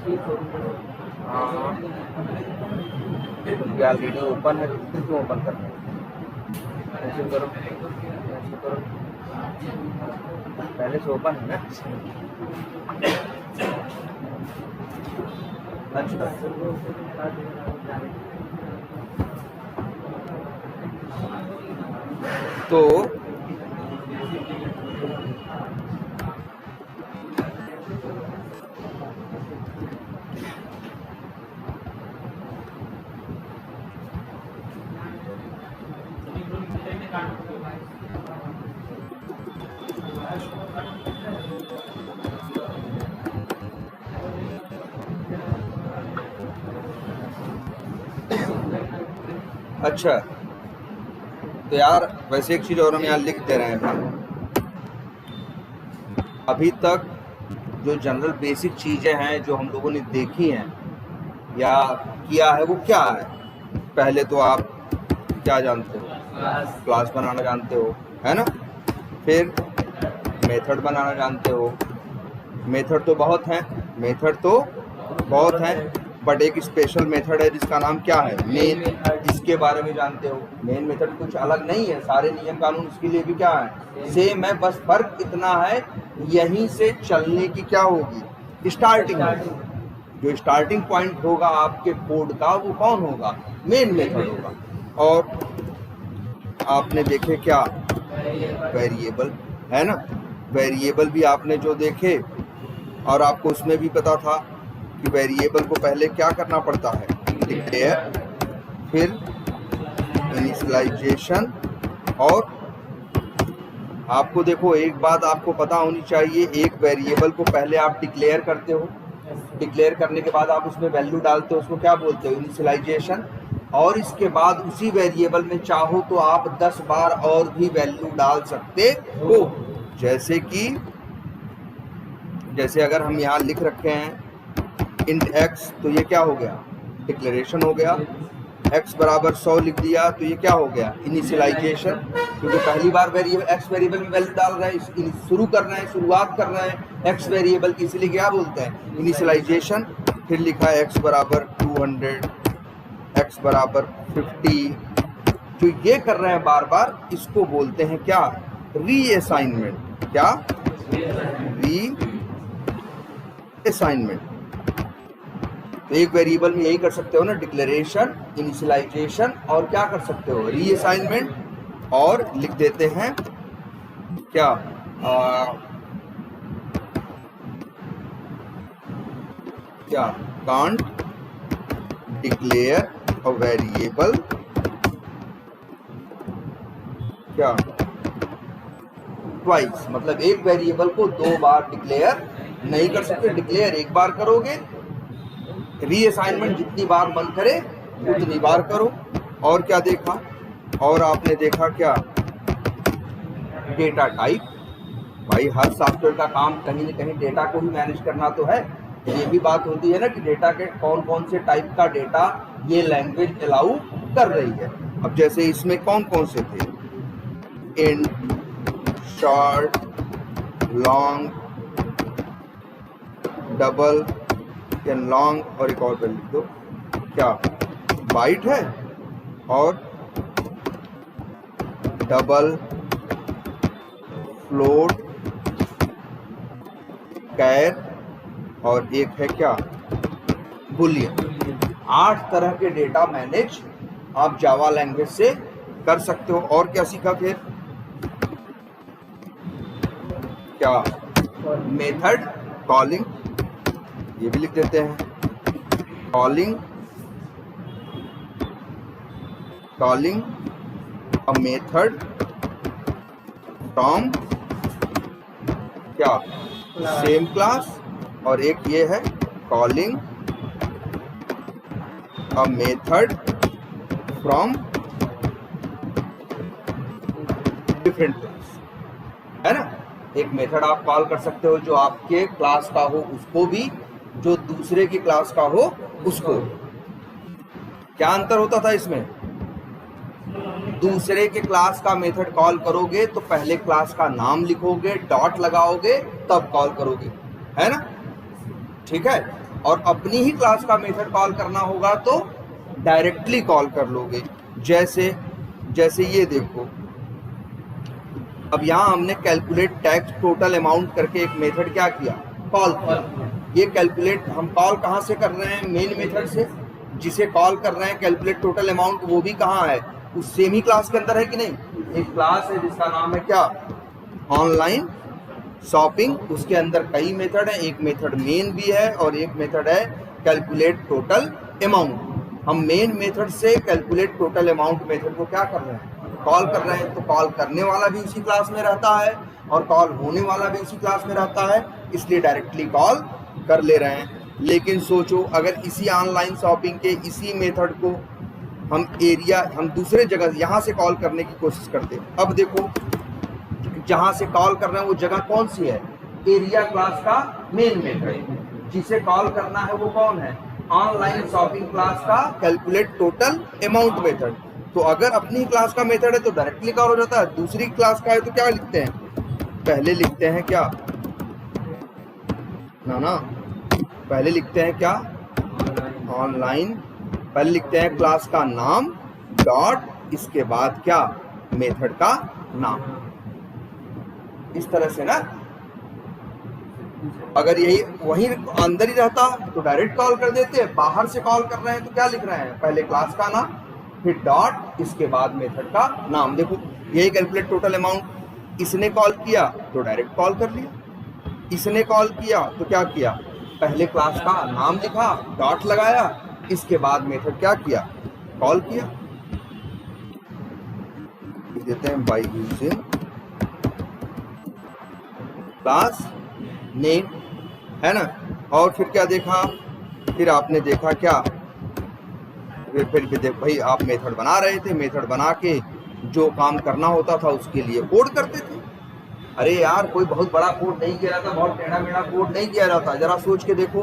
हाँ, क्या video open है तो क्यों ओपन करना है? ऐसे करो, ऐसे करो, पहले से ओपन है ना। अच्छा, तो अच्छा, तो यार वैसे एक चीज़ और हम यहाँ लिख दे रहे हैं। अभी तक जो जनरल बेसिक चीज़ें हैं जो हम लोगों ने देखी हैं या किया है वो क्या है? पहले तो आप क्या जानते हो? क्लास बनाना जानते हो, है ना। फिर मेथड बनाना जानते हो। मेथड तो बहुत हैं, बट एक स्पेशल मेथड है जिसका नाम क्या है? मेन। इसके बारे में जानते हो। मेन मेथड कुछ अलग नहीं है, सारे नियम कानून इसके लिए भी क्या है? सेम है, बस फर्क इतना है यहीं से चलने की क्या होगी? स्टार्टिंग होगी। जो स्टार्टिंग पॉइंट होगा आपके कोड का वो कौन होगा? मेन मेथड होगा। और आपने देखे क्या? वेरिएबल, है ना। वेरिएबल भी आपने जो देखे, और आपको उसमें भी पता था कि वेरिएबल को पहले क्या करना पड़ता है? डिक्लेयर, फिर इनिशियलाइजेशन। और आपको देखो एक बात आपको पता होनी चाहिए, एक वेरिएबल को पहले आप डिक्लेयर करते हो, डिक्लेयर करने के बाद आप उसमें वैल्यू डालते हो, उसको क्या बोलते हो? इनिशियलाइजेशन। और इसके बाद उसी वेरिएबल में चाहो तो आप 10 बार और भी वैल्यू डाल सकते हो। जैसे अगर हम यहाँ लिख रखे हैं इंट एक्स, तो ये क्या हो गया? डिक्लेरेशन हो गया। x बराबर 100 लिख दिया तो ये क्या हो गया? इनिशियलाइजेशन, क्योंकि पहली बार वेरिएबल एक्स वेरिएबल में वैल्यू डाल रहे हैं, शुरुआत कर रहे हैं एक्स वेरिएबल की, इसलिए क्या बोलते हैं? इनिशियलाइजेशन। फिर लिखा है x बराबर 200, x बराबर 50। जो ये कर रहे हैं बार बार, इसको बोलते हैं क्या? रीअसाइनमेंट। क्या? रीअसाइनमेंट। तो एक वेरिएबल में यही कर सकते हो ना, डिक्लेरेशन, इनिशियलाइजेशन, और क्या कर सकते हो? रीअसाइनमेंट। और लिख देते हैं क्या? कांट डिक्लेयर अ वेरिएबल क्या? ट्वाइस, मतलब एक वेरिएबल को 2 बार डिक्लेयर नहीं कर सकते। डिक्लेयर एक बार करोगे, रीअसाइनमेंट जितनी बार मन करे उतनी बार करो। और क्या देखा? और आपने देखा क्या? Data type. भाई हर सॉफ्टवेयर का काम कहीं न कहीं डेटा को ही मैनेज करना तो है। ये भी बात होती है ना कि डेटा के कौन कौन से टाइप का डेटा ये लैंग्वेज अलाउ कर रही है। अब जैसे इसमें कौन कौन से थे? इंट, शॉर्ट, लॉन्ग, डबल या लॉन्ग, और एक और वैल्यू लिख दो क्या? बाइट है, और डबल, फ्लोट, कैर, और एक है क्या? बुलियन। 8 तरह के डेटा मैनेज आप जावा लैंग्वेज से कर सकते हो। और क्या सीखा फिर? क्या? मेथड कॉलिंग, ये भी लिख देते हैं। कॉलिंग अ मेथड फ्रॉम क्या? Same class. और एक ये है calling a method from different class, है ना। एक मेथड आप कॉल कर सकते हो जो आपके क्लास का हो उसको भी, जो दूसरे की क्लास का हो उसको। क्या अंतर होता था इसमें? दूसरे के क्लास का मेथड कॉल करोगे तो पहले क्लास का नाम लिखोगे, डॉट लगाओगे, तब कॉल करोगे, है ना। ठीक है। और अपनी ही क्लास का मेथड कॉल करना होगा तो डायरेक्टली कॉल कर लोगे। जैसे ये देखो, अब यहाँ हमने कैलकुलेट टैक्स टोटल अमाउंट करके एक मेथड क्या किया, कॉल किया। ये कैलकुलेट हम कॉल कहाँ से कर रहे हैं, मेन मेथड से। जिसे कॉल कर रहे हैं कैलकुलेट टोटल अमाउंट, वो भी कहाँ है, उस सेम ही क्लास के अंदर है कि नहीं। एक क्लास है जिसका नाम है क्या, ऑनलाइन शॉपिंग। उसके अंदर कई मेथड है, एक मेथड मेन भी है और एक मेथड है कैलकुलेट टोटल अमाउंट। हम मेन मेथड से कैलकुलेट टोटल अमाउंट मेथड को क्या कर रहे हैं, कॉल कर रहे हैं। तो कॉल करने वाला भी उसी क्लास में रहता है और कॉल होने वाला भी उसी क्लास में रहता है, इसलिए डायरेक्टली कॉल कर ले रहे हैं। लेकिन सोचो अगर इसी ऑनलाइन शॉपिंग के इसी मेथड को हम दूसरे जगह यहाँ से कॉल करने की कोशिश करते हैं। अब देखो जहाँ से कॉल कर रहे हैं वो जगह कौन सी है, एरिया क्लास का मेन मेथड। जिसे कॉल करना है वो कौन है, ऑनलाइन शॉपिंग क्लास का कैलकुलेट टोटल अमाउंट मेथड। तो अगर अपनी क्लास का मेथड है तो डायरेक्टली कॉल हो जाता है, दूसरी क्लास का है तो क्या लिखते हैं, पहले लिखते हैं क्या ना पहले लिखते हैं क्या, ऑनलाइन। पहले लिखते हैं क्लास का नाम डॉट, इसके बाद क्या, मेथड का नाम। इस तरह से ना, अगर यही वहीं अंदर ही रहता तो डायरेक्ट कॉल कर देते। बाहर से कॉल कर रहे हैं तो क्या लिख रहे हैं, पहले क्लास का नाम फिर डॉट, इसके बाद मेथड का नाम। देखो यही कैलकुलेट टोटल अमाउंट, इसने कॉल किया तो डायरेक्ट कॉल कर लिया, इसने कॉल किया तो क्या किया, पहले क्लास का नाम लिखा, डॉट लगाया, इसके बाद मेथड क्या किया, कॉल किया। देते हैं बाय यूजिंग क्लास नेम, है ना। और फिर क्या देखा, फिर आपने देखा क्या, फिर देख भाई आप मेथड बना रहे थे, मेथड बना के जो काम करना होता था उसके लिए कोड करते थे। अरे यार कोई बहुत बड़ा कोड नहीं किया जाता, बहुत टेढ़ा मेढ़ा कोड नहीं किया जाता। जरा सोच के देखो,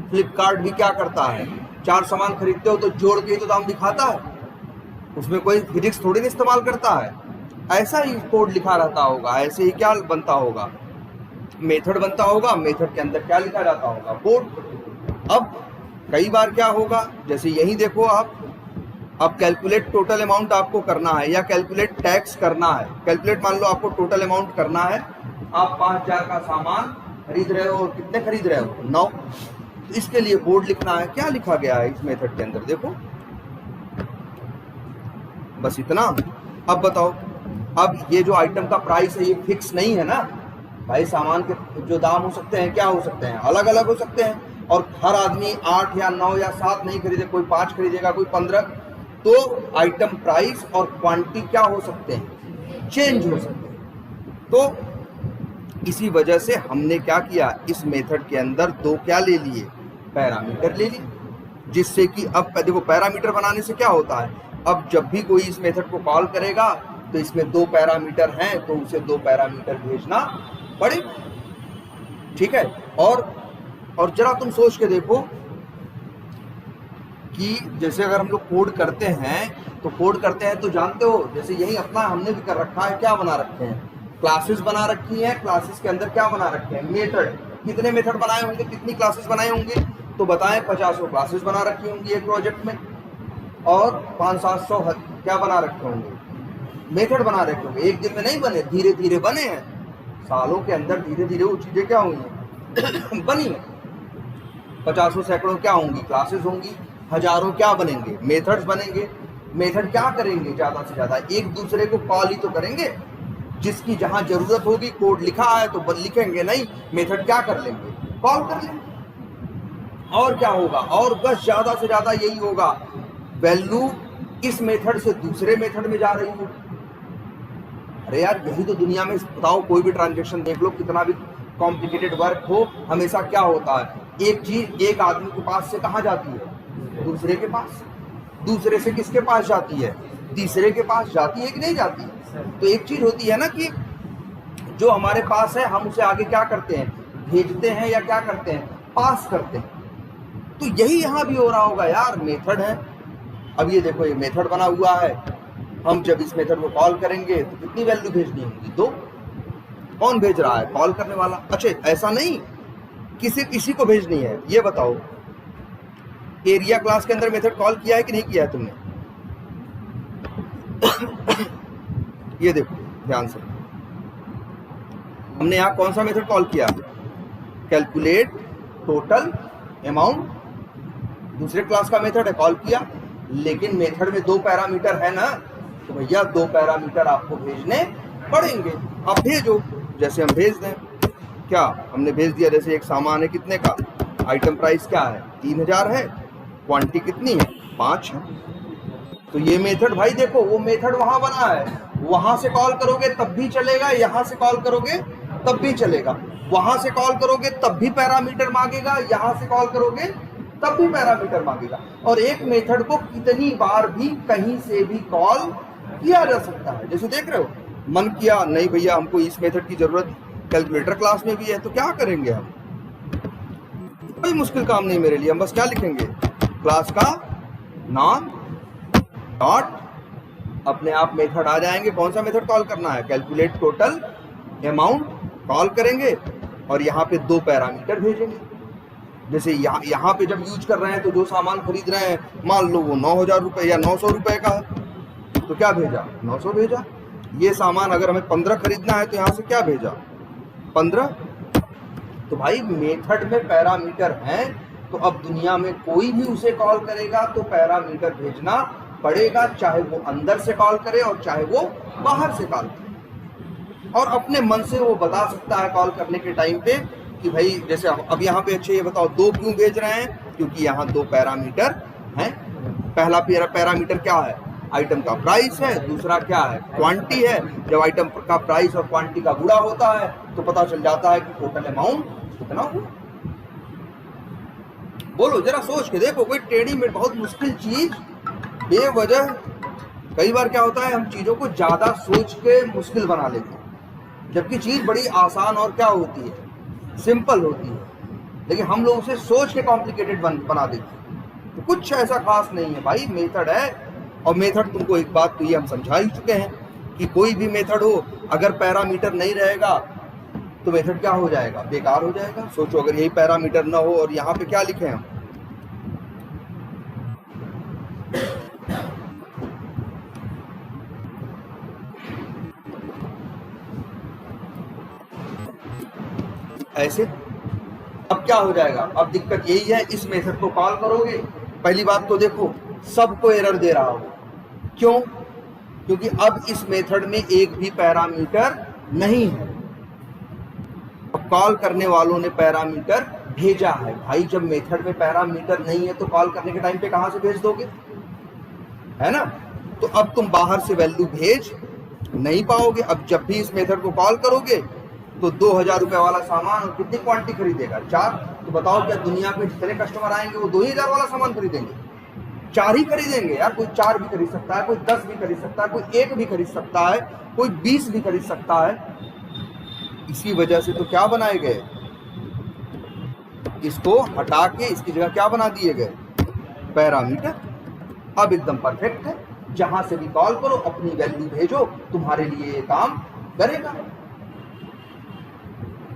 फ्लिपकार्ट भी क्या करता है, 4 सामान खरीदते हो तो जोड़ के तो दाम दिखाता है, उसमें कोई फिजिक्स थोड़ी नहीं इस्तेमाल करता है। ऐसा ही कोड लिखा रहता होगा, ऐसे ही क्या बनता होगा, मेथड बनता होगा, मेथड के अंदर क्या लिखा जाता होगा, कोड। अब कई बार क्या होगा, जैसे यही देखो आप, अब कैलकुलेट टोटल अमाउंट आपको करना है या कैलकुलेट टैक्स करना है। कैलकुलेट मान लो आपको टोटल अमाउंट करना है, आप 5000 का सामान खरीद रहे हो और कितने खरीद रहे हो, 9। तो इसके लिए बोर्ड लिखना है, क्या लिखा गया है इस मेथड के अंदर, देखो बस इतना। अब बताओ, अब ये जो आइटम का प्राइस है ये फिक्स नहीं है ना भाई, सामान के जो दाम हो सकते हैं क्या हो सकते हैं, अलग अलग हो सकते हैं। और हर आदमी 8 या 9 या 7 नहीं खरीदे, कोई 5 खरीदेगा, कोई 15। तो आइटम प्राइस और क्वांटिटी क्या हो सकते हैं, चेंज हो सकते हैं। तो इसी वजह से हमने क्या किया, इस मेथड के अंदर 2 क्या ले लिए, पैरामीटर ले लिए, जिससे कि अब देखो पैरामीटर बनाने से क्या होता है, अब जब भी कोई इस मेथड को कॉल करेगा तो इसमें 2 पैरामीटर हैं तो उसे 2 पैरामीटर भेजना पड़ेगा, ठीक है। और जरा तुम सोच के देखो कि जैसे अगर हम लोग कोड करते हैं तो जानते हो, जैसे यही अपना हमने भी कर रखा है, क्या बना रखे हैं, क्लासेस बना रखी हैं। क्लासेस के अंदर क्या बना रखे हैं, मेथड। कितने मेथड बनाए होंगे, कितनी क्लासेस बनाए होंगे, तो बताएं 50 क्लासेस बना रखी होंगी एक प्रोजेक्ट में, और 500-700 क्या बना रखे होंगे, मेथड बना रखे होंगे। एक दिन में नहीं बने, धीरे धीरे बने हैं, सालों के अंदर धीरे धीरे वो चीजें क्या हुई हैं बनी है। 50 सैकड़ों क्या होंगी, क्लासेस होंगी, हजारों क्या बनेंगे, मेथड्स बनेंगे। मेथड क्या करेंगे, ज्यादा से ज्यादा एक दूसरे को कॉल ही तो करेंगे, जिसकी जहां जरूरत होगी, कोड लिखा है तो लिखेंगे नहीं, मेथड क्या कर लेंगे, कॉल कर लेंगे। और क्या होगा, और बस ज्यादा से ज्यादा यही होगा, वैल्यू इस मेथड से दूसरे मेथड में जा रही होगी। अरे यार यही तो दुनिया में, बताओ कोई भी ट्रांजेक्शन देख लो, कितना भी कॉम्प्लिकेटेड वर्क हो, हमेशा क्या होता है, एक चीज एक आदमी के पास से कहाँ जाती है, दूसरे के पास, दूसरे से किसके पास जाती है, तीसरे के पास जाती है कि नहीं जाती है। तो एक चीज होती है ना कि जो हमारे पास है हम उसे आगे क्या करते हैं, भेजते हैं या क्या करते हैं, पास करते हैं। तो यही यहाँ भी हो रहा होगा यार, मेथड है। अब ये देखो, ये मेथड बना हुआ है, हम जब इस मेथड को कॉल करेंगे तो कितनी वैल्यू भेजनी होगी, 2। कौन भेज रहा है, कॉल करने वाला। अच्छा ऐसा नहीं किसी को भेजनी है, ये बताओ एरिया क्लास के अंदर मेथड कॉल किया है कि नहीं किया है तुमने? ये देखो ध्यान से, हमने यहाँ कौन सा मेथड कॉल किया? कैलकुलेट टोटल अमाउंट, दूसरे क्लास का मेथड है, कॉल किया। लेकिन मेथड में 2 पैरामीटर है ना, तो भैया 2 पैरामीटर आपको भेजने पड़ेंगे। आप भेजो, जैसे हम भेज दें। क्या हमने भेज दिया? जैसे एक सामान है कितने का, आइटम प्राइस क्या है 3000 है, क्वांटिटी कितनी है 5 है। तो ये मेथड भाई देखो, वो मेथड वहां बना है, वहां से कॉल करोगे तब भी चलेगा, यहां से कॉल करोगे तब भी चलेगा। वहां से कॉल करोगे तब भी पैरामीटर मांगेगा, यहां से कॉल करोगे तब भी पैरामीटर मांगेगा। और एक मेथड को कितनी बार भी कहीं से भी कॉल किया जा सकता है। जैसे देख रहे हो, मन किया नहीं भैया हमको इस मेथड की जरूरत कैलकुलेटर क्लास में भी है, तो क्या करेंगे हम? कोई मुश्किल काम नहीं मेरे लिए। हम बस क्या लिखेंगे, क्लास का नाम डॉट, अपने आप मेथड आ जाएंगे। कौन सा मेथड कॉल करना है? कैलकुलेट टोटल अमाउंट कॉल करेंगे और यहाँ पे 2 पैरामीटर भेजेंगे। जैसे यहाँ पे जब यूज कर रहे हैं तो जो सामान खरीद रहे हैं, मान लो वो 9000 रुपये या 900 रुपये का है, तो क्या भेजा? 900 भेजा। ये सामान अगर हमें 15 खरीदना है तो यहाँ से क्या भेजा? 15। तो भाई मेथड में पैरामीटर हैं, तो अब दुनिया में कोई भी उसे कॉल करेगा तो पैरामीटर भेजना पड़ेगा, चाहे वो अंदर से कॉल करे और चाहे वो बाहर से कॉल करे। और अपने मन से वो बता सकता है कॉल करने के टाइम पे कि भाई जैसे अब यहाँ पे अच्छे ये बताओ 2 क्यों भेज रहे हैं? क्योंकि यहाँ 2 पैरामीटर हैं। पहला पैरामीटर क्या है? आइटम का प्राइस है। दूसरा क्या है? क्वांटिटी है। जब आइटम का प्राइस और क्वांटिटी का गुणा होता है तो पता चल जाता है कि टोटल अमाउंट कितना हुआ। बोलो जरा सोच के देखो, कोई टेढ़ी में बहुत मुश्किल चीज बेवजह, कई बार क्या होता है हम चीजों को ज्यादा सोच के मुश्किल बना लेते हैं, जबकि चीज बड़ी आसान और क्या होती है, सिंपल होती है, लेकिन हम लोग उसे सोच के कॉम्प्लिकेटेड बना देते हैं। तो कुछ ऐसा खास नहीं है भाई, मेथड है। और मेथड तुमको एक बात तो ये हम समझा ही चुके हैं कि कोई भी मेथड हो, अगर पैरामीटर नहीं रहेगा तो मेथड क्या हो जाएगा? बेकार हो जाएगा। सोचो अगर यही पैरामीटर ना हो और यहाँ पे क्या लिखे हम, ऐसे, अब क्या हो जाएगा? अब दिक्कत यही है, इस मेथड को कॉल करोगे, पहली बात तो देखो सबको एरर दे रहा हो। क्यों? क्योंकि अब इस मेथड में एक भी पैरामीटर नहीं है। अब कॉल करने वालों ने पैरामीटर भेजा है। भाई जब मेथड में पैरामीटर नहीं है तो कॉल करने के टाइम पे कहां से भेज दोगे? है ना? तो अब तुम बाहर से वैल्यू भेज नहीं पाओगे। अब जब भी इस मेथड को कॉल करोगे तो 2000 रुपए वाला सामान और कितनी क्वांटिटी खरीदेगा? 4। तो बताओ क्या दुनिया में जितने कस्टमर आएंगे वो 2000 वाला सामान खरीदेंगे? 4 ही खरीदेंगे यार। कोई 4 भी खरीद सकता है, कोई 10 भी खरीद सकता है, कोई 1 भी खरीद सकता है, कोई 20 भी खरीद सकता है। इसी वजह से तो क्या बनाए गए, इसको हटा के इसकी जगह क्या बना दिए गए? पैरामीटर। अब एकदम परफेक्ट है, जहां से भी कॉल करो अपनी वैल्यू भेजो, तुम्हारे लिए ये काम करेगा।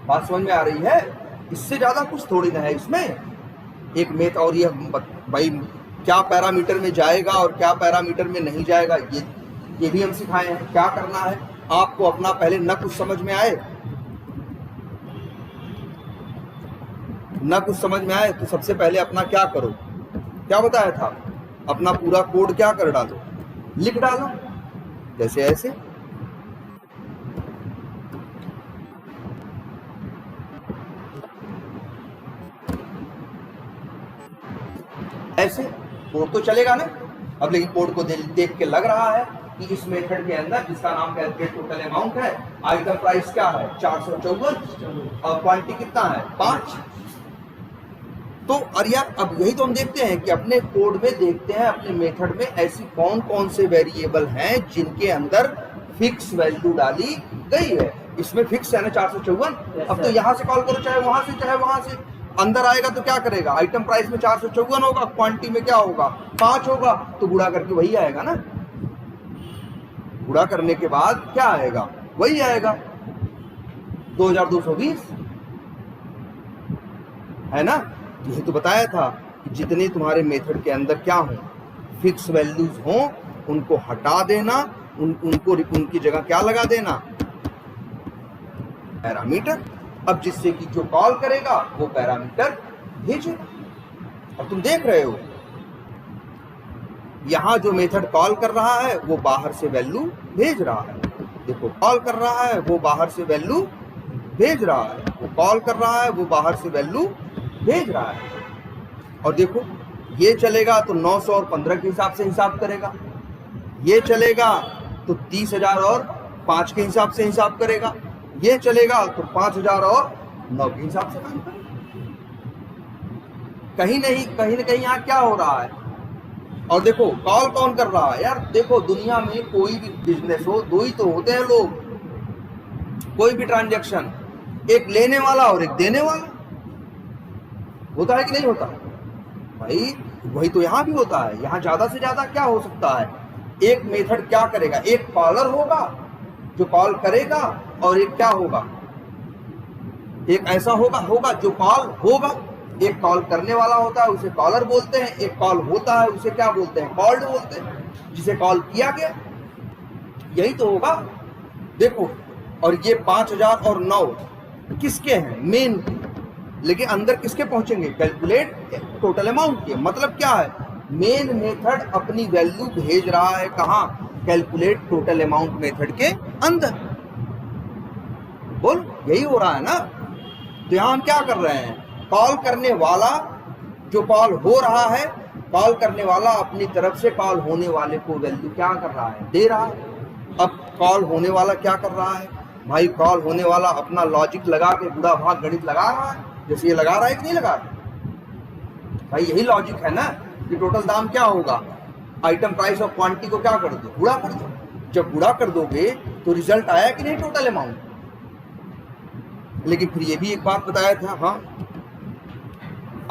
बात समझ में आ रही है? इससे ज्यादा कुछ थोड़ी ना है इसमें। एक मेथ और ये भाई क्या पैरामीटर में जाएगा और क्या पैरामीटर में नहीं जाएगा ये भी हम सिखाए हैं। क्या करना है आपको, अपना पहले न कुछ समझ में आए, न कुछ समझ में आए तो सबसे पहले अपना क्या करो, क्या बताया था, अपना पूरा कोड क्या कर डालो, लिख डालो। जैसे ऐसे ऐसे कोड तो चलेगा ना। अब लेकिन कोड को देख के लग रहा है कि इस मेथड के अंदर जिसका नाम कैलकुलेट टोटल अमाउंट है, आइटम प्राइस क्या है 454 और क्वांटिटी कितना है 5। तो और यार अब यही तो हम देखते हैं कि अपने कोड में देखते हैं, अपने मेथड में ऐसी कौन कौन से वेरिएबल हैं जिनके अंदर फिक्स वैल्यू डाली गई है। इसमें फिक्स है ना 454। अब तो यहाँ से कॉल करो, चाहे वहां से अंदर आएगा तो क्या करेगा? आइटम प्राइस में 454 होगा, क्वांटिटी में क्या होगा 5 होगा, तो गुणा करके वही आएगा ना। गुणा करने के बाद क्या आएगा? वही आएगा 2220, है ना? यही तो बताया था कि जितने तुम्हारे मेथड के अंदर क्या हो, फिक्स वैल्यूज हों, उनको हटा देना, उनको उनकी जगह क्या लगा देना, पैरामीटर। अब जिससे कि जो कॉल करेगा वो पैरामीटर भेजेगा। अब तुम देख रहे हो यहां जो मेथड कॉल कर रहा है वो बाहर से वैल्यू भेज रहा है। देखो कॉल कर रहा है वो बाहर से वैल्यू भेज रहा है, वो कॉल कर रहा है वो बाहर से वैल्यू भेज रहा है। और देखो ये चलेगा तो 900 और 15 के हिसाब से हिसाब करेगा, ये चलेगा तो 30,000 और 5 के हिसाब से हिसाब करेगा, ये चलेगा तो 5,000 और 9 के हिसाब से काम करेगा। कहीं न कहीं यहाँ क्या हो रहा है। और देखो कॉल कौन कर रहा है यार, देखो दुनिया में कोई भी बिजनेस हो, दो ही तो होते हैं लोग, कोई भी ट्रांजैक्शन, एक लेने वाला और एक देने वाला। होता है कि नहीं होता भाई? वही तो यहाँ भी होता है। यहाँ ज्यादा से ज्यादा क्या हो सकता है, एक मेथड क्या करेगा, एक कॉलर होगा जो कॉल करेगा, और एक क्या होगा, एक ऐसा होगा जो कॉल होगा। एक कॉल करने वाला होता है उसे कॉलर बोलते हैं, एक कॉल होता है उसे क्या बोलते हैं, कॉल्ड बोलते हैं, जिसे कॉल किया गया। यही तो होगा। देखो और ये 5,000 और 9 किसके हैं, मेन के, लेकिन अंदर किसके पहुंचेंगे, कैलकुलेट टोटल अमाउंट के। मतलब क्या है, मेन मेथड अपनी वैल्यू भेज रहा है कहां, कैलकुलेट टोटल अमाउंट मेथड के अंदर। बोल यही हो रहा है ना। तो यहां हम क्या कर रहे हैं, कॉल करने वाला जो कॉल हो रहा है, कॉल करने वाला अपनी तरफ से कॉल होने वाले को वैल्यू क्या कर रहा है, दे रहा है। अब कॉल होने वाला क्या कर रहा है भाई, कॉल होने वाला अपना लॉजिक लगा के बुरा भाग गणित लगा रहा है, जैसे ये लगा रहा है कि नहीं लगा रहा भाई। यही लॉजिक है ना कि टोटल दाम क्या होगा, आइटम प्राइस और क्वांटिटी को क्या कर दो, गुणा कर दो। जब गुणा कर दोगे तो रिजल्ट आया कि नहीं, टोटल अमाउंट। लेकिन फिर ये भी एक बात बताया था, हाँ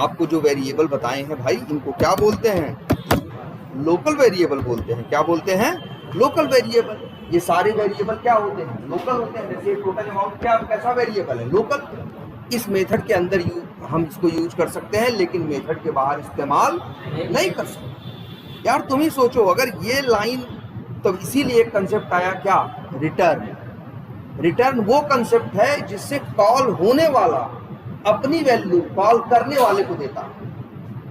आपको जो वेरिएबल बताए हैं भाई, इनको क्या बोलते हैं, लोकल वेरिएबल बोलते हैं। क्या बोलते हैं, लोकल वेरिएबल। ये सारे वेरिएबल क्या होते हैं, लोकल होते हैं। जैसे टोटल अमाउंट क्या कैसा वेरिएबल है, लोकल। इस मेथड के अंदर हम इसको यूज कर सकते हैं, लेकिन मेथड के बाहर इस्तेमाल नहीं कर सकते। यार तुम ही सोचो, अगर ये लाइन, तो इसीलिए कंसेप्ट आया क्या, रिटर्न। रिटर्न वो कंसेप्ट है जिससे कॉल होने वाला अपनी वैल्यू कॉल करने वाले को देता।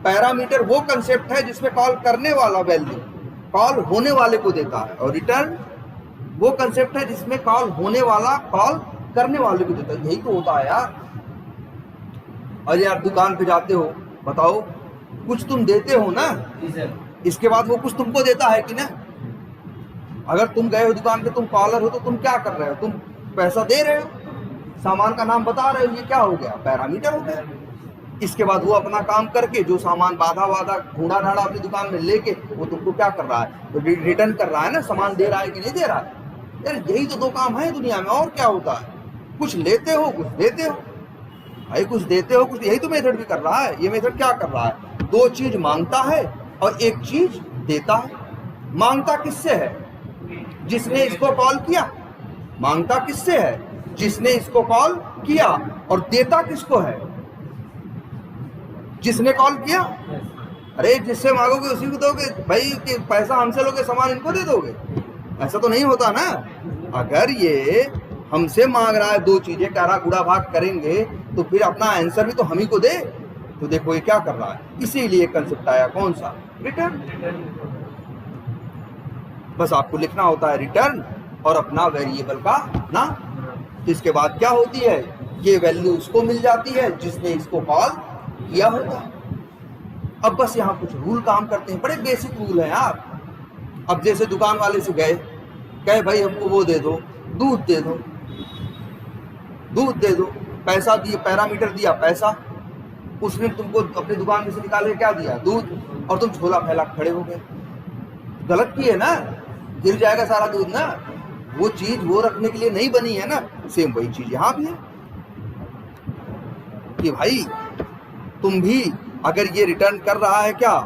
पैरामीटर वो कंसेप्ट है जिसमें कॉल करने वाला वैल्यू कॉल होने वाले को देता है, और रिटर्न वो कंसेप्ट है जिसमें कॉल होने वाला कॉल करने वाले को देता है। यही तो होता है यार। अरे यार दुकान पे जाते हो, बताओ कुछ तुम देते हो ना, इसके बाद वो कुछ तुमको देता है कि ना। अगर तुम गए हो दुकान पे, तुम कॉलर हो, तो तुम क्या कर रहे हो, तुम पैसा दे रहे हो, सामान का नाम बता रहे हो, ये क्या हो गया, पैरामीटर हो गया। इसके बाद वो अपना काम करके जो सामान बाधा ढूंढा ढाड़ा अपनी दुकान में लेके वो तुमको क्या कर रहा है, तो रिटर्न कर रहा है ना, सामान दे रहा है कि नहीं दे रहा है। यार यही तो दो काम है दुनिया में, और क्या होता है, कुछ लेते हो कुछ देते हो भाई, कुछ देते हो कुछ, यही तो मेथड भी कर रहा है। ये मेथड क्या कर रहा है, दो चीज मांगता है और एक चीज देता है। मांगता किससे है, जिसने इसको कॉल किया। मांगता किससे है, जिसने इसको कॉल किया। और देता किसको है, जिसने कॉल किया। अरे जिससे मांगोगे उसी को दोगे भाई, कि पैसा हमसे लोगे सामान इनको दे दोगे, ऐसा तो नहीं होता ना। अगर ये हमसे मांग रहा है दो चीजें, कह रहा गुड़ा भाग करेंगे, तो फिर अपना आंसर भी तो हम ही को दे। तो देखो ये क्या कर रहा है, इसीलिए कंसेप्ट आया कौन सा, रिटर्न। बस आपको लिखना होता है रिटर्न और अपना वेरिएबल का नाम। इसके बाद क्या होती है, ये वैल्यू उसको मिल जाती है जिसने इसको कॉल किया होगा। अब बस यहाँ कुछ रूल काम करते हैं, बड़े बेसिक रूल है यार। अब जैसे दुकान वाले से गए, कहे भाई हमको वो दे दो, दूध दे दो, दूध दे दो, पैसा दिए, पैरामीटर दिया पैसा, उसने तुमको अपनी दुकान में से निकाले क्या दिया, दूध, और तुम झोला फैला खड़े हो गए। गलत किए ना, गिर जाएगा सारा दूध ना। वो चीज वो रखने के लिए नहीं बनी है ना। सेम वही चीज यहाँ भी है कि भाई तुम भी अगर ये रिटर्न कर रहा है क्या,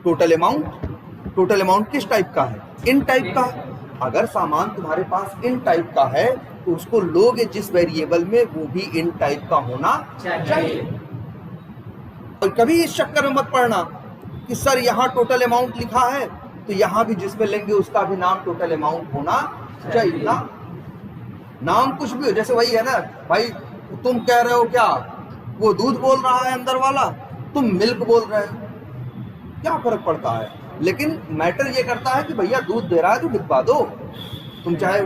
टोटल अमाउंट। टोटल अमाउंट किस टाइप का है, इन टाइप का। अगर सामान तुम्हारे पास इन टाइप का है तो उसको लोगे जिस वेरिएबल में, वो भी इन टाइप का होना चाहिए। और कभी इस चक्कर में मत पड़ना कि सर यहाँ टोटल अमाउंट लिखा है तो यहाँ भी जिसमें लेंगे उसका भी नाम टोटल अमाउंट होना चाहिए ना। नाम कुछ भी हो, जैसे वही है ना भाई, तुम कह रहे हो क्या वो दूध बोल रहा है अंदर वाला, तुम मिल्क बोल रहे हो, क्या फर्क पड़ता है। लेकिन मैटर ये करता है कि भैया दूध दे रहा है तो डिब्बा दो। तुम चाहे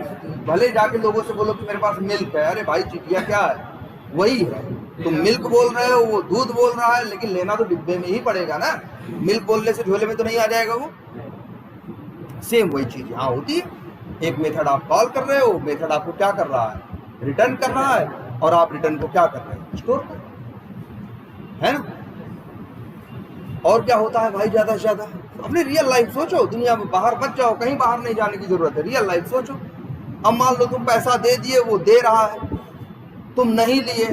भले जाके लोगों से बोलो कि मेरे पास मिल्क है, अरे भाई चिटिया क्या है, वही है। तुम मिल्क बोल रहे हो, वो दूध बोल रहा है, लेकिन लेना तो डिब्बे में ही पड़ेगा ना। मिल्क बोलने से झोले में तो नहीं आ जाएगा वो। सेम वही चीज यहाँ होती है। एक मेथड आप कॉल कर रहे हो, मेथड आपको क्या कर रहा है, रिटर्न कर रहा है, और आप रिटर्न को क्या कर रहे हैं, स्टोर कर रहे हैं, है ना। और क्या होता है भाई, ज्यादा से ज्यादा अपनी रियल लाइफ सोचो, दुनिया में बाहर मत जाओ, कहीं बाहर नहीं जाने की जरूरत है, रियल लाइफ सोचो। अब मान लो तुम पैसा दे दिए, वो दे रहा है, तुम नहीं लिए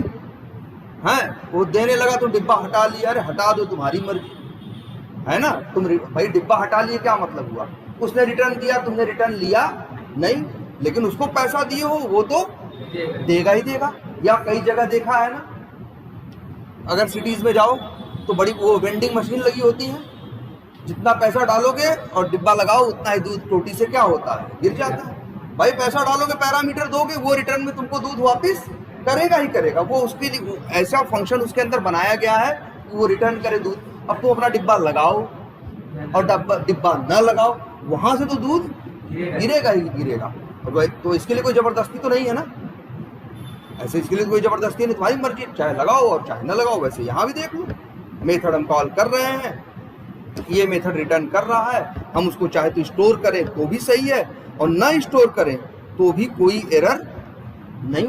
हैं, वो देने लगा तो डिब्बा हटा लिया, अरे हटा दो तुम्हारी मर्जी, है ना। तुम भाई डिब्बा हटा लिए क्या मतलब हुआ, उसने रिटर्न दिया, तुमने रिटर्न लिया नहीं, लेकिन उसको पैसा दिए हो वो तो देगा ही देगा। या कई जगह देखा है ना, अगर सिटीज में जाओ तो बड़ी वो वेंडिंग मशीन लगी होती है, जितना पैसा डालोगे और डिब्बा लगाओ उतना ही दूध टोटी से क्या होता है, गिर जाता है। भाई पैसा डालोगे, पैरामीटर दोगे, वो रिटर्न में तुमको दूध वापस करेगा ही करेगा। वो उसके लिए ऐसा फंक्शन उसके अंदर बनाया गया है कि वो रिटर्न करे दूध। अब तुम अपना डिब्बा लगाओ और डिब्बा न लगाओ, वहां से तो दूध गिरेगा ही गिरेगा। तो इसके लिए कोई जबरदस्ती तो नहीं है ना, ऐसे इसके लिए कोई जबरदस्ती नहीं, तुम्हारी मर्जी, चाहे लगाओ और चाहे न लगाओ। वैसे यहाँ भी देख लो, मेथड हम कॉल कर रहे हैं, ये मेथड रिटर्न कर रहा है, हम उसको चाहे तो स्टोर करें तो भी सही है, और ना स्टोर करें तो भी कोई एरर नहीं।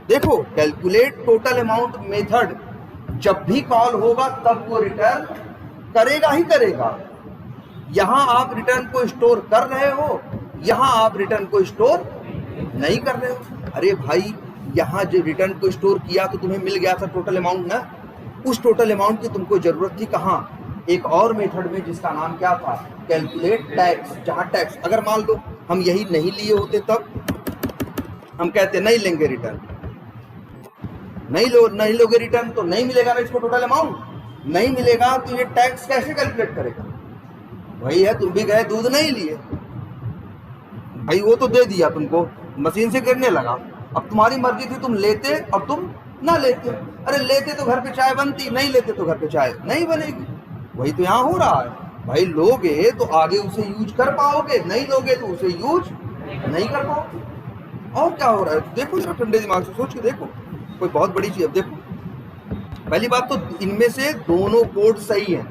देखो कैलकुलेट टोटल अमाउंट मेथड जब भी कॉल होगा तब वो रिटर्न करेगा ही करेगा। यहां आप रिटर्न को स्टोर कर रहे हो, यहां आप रिटर्न को स्टोर नहीं कर रहे हो। अरे भाई यहां जो रिटर्न को स्टोर किया तो तुम्हें मिल गया था टोटल अमाउंट ना, उस टोटल अमाउंट की तुमको जरूरत थी कहां, एक और मेथड में जिसका नाम क्या था, कैलकुलेट टैक्स। जहां टैक्स अगर मान लो हम यही नहीं लिए होते तब हम कहते नहीं लेंगे रिटर्न, नहीं लोगे रिटर्न तो नहीं मिलेगा ना इसको टोटल अमाउंट, नहीं मिलेगा तो ये टैक्स कैसे कैलकुलेट करेगा। वही है, तुम भी गए दूध नहीं लिए भाई, वो तो दे दिया तुमको, मशीन से गिरने लगा, अब तुम्हारी मर्जी थी, तुम लेते अब तुम ना लेते। अरे लेते तो घर पे चाय बनती, नहीं लेते तो घर पे चाय नहीं बनेगी। वही तो यहाँ हो रहा है भाई, लोगे तो आगे उसे यूज कर पाओगे, नहीं लोगे तो उसे यूज नहीं कर पाओगे। और क्या हो रहा है देखो जरा, ठंडे दिमाग से सोच के देखो, कोई बहुत बड़ी चीज। अब देखो पहली बात तो इनमें से दोनों कोड सही हैं,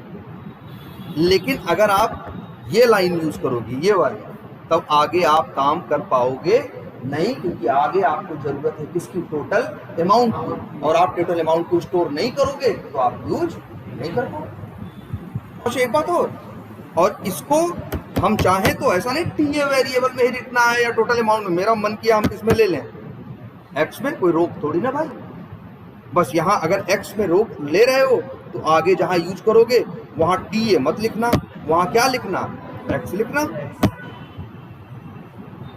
लेकिन अगर आप ये लाइन यूज करोगे ये वाली, तब आगे आप काम कर पाओगे नहीं, क्योंकि आगे आपको जरूरत है किसकी, टोटल अमाउंट की, और आप टोटल अमाउंट को स्टोर नहीं करोगे तो आप यूज नहीं कर पाओगे। और एक बात और इसको हम चाहें तो ऐसा नहीं टीए वेरिएबल में ही लिखना है या टोटल अमाउंट में, मेरा मन किया हम किसमें ले लें, एक्स में, कोई रोक थोड़ी ना भाई। बस यहाँ अगर एक्स में रोक ले रहे हो तो आगे जहां यूज करोगे वहां टीए मत लिखना, वहां क्या लिखना, एक्स लिखना।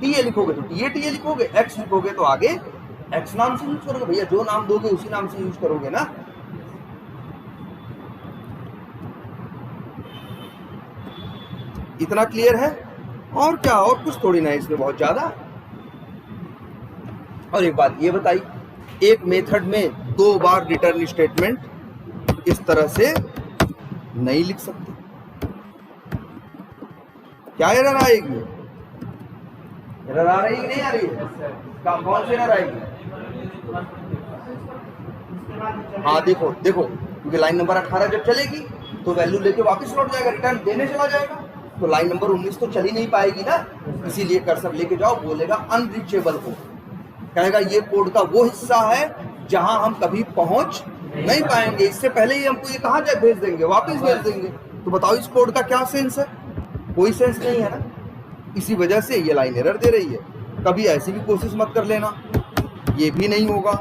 टीए लिखोगे तो टीए लिखोगे, एक्स लिखोगे तो आगे एक्स नाम से यूज करोगे। भैया जो नाम दोगे उसी नाम से यूज करोगे ना। इतना क्लियर है, और क्या, और कुछ थोड़ी ना है इसमें बहुत ज्यादा। और एक बात ये बताई, एक मेथड में 2 बार रिटर्न स्टेटमेंट इस तरह से नहीं लिख सकते। क्या एरर आएगी, एरर आ रही है नहीं आ रही है, कौन सी एरर आएगी। हाँ देखो देखो, क्योंकि लाइन नंबर 18 जब चलेगी तो वैल्यू लेके वापस लौट जाएगा, रिटर्न देने चला जाएगा, तो लाइन नंबर 19 तो चल ही नहीं पाएगी ना। इसीलिए कर्सर लेके जाओ, बोलेगा अनरीचेबल हो, कहेगा ये कोड का वो हिस्सा है जहां हम कभी पहुंच नहीं पाएंगे, इससे पहले ही हमको ये कहाँ जाए भेज देंगे, वापस भेज देंगे। तो बताओ इस कोड का क्या सेंस है, कोई सेंस नहीं है ना। इसी वजह से ये लाइन एरर दे रही है। कभी ऐसी भी कोशिश मत कर लेना, ये भी नहीं होगा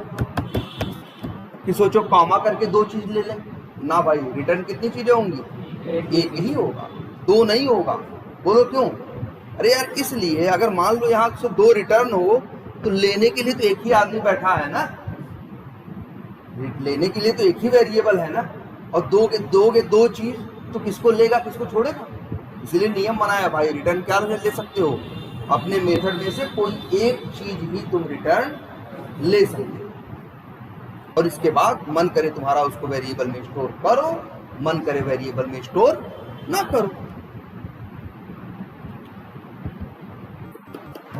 कि सोचो कॉमा करके 2 चीज ले लें ना भाई। रिटर्न कितनी चीजें होंगी, एक ही होगा, 2 नहीं होगा। बोलो क्यों, अरे यार इसलिए अगर मान लो यहाँ से 2 रिटर्न हो तो लेने के लिए तो एक ही आदमी बैठा है ना, लेने के लिए तो एक ही वेरिएबल है ना। और दोगे दो चीज तो किसको लेगा किसको छोड़ेगा। इसलिए नियम बनाया भाई, रिटर्न क्या ले सकते हो, अपने मेथड में से कोई एक चीज ही तुम रिटर्न ले सकते हो। और इसके बाद मन करे तुम्हारा उसको वेरिएबल में स्टोर करो, मन करे वेरिएबल में स्टोर ना करो।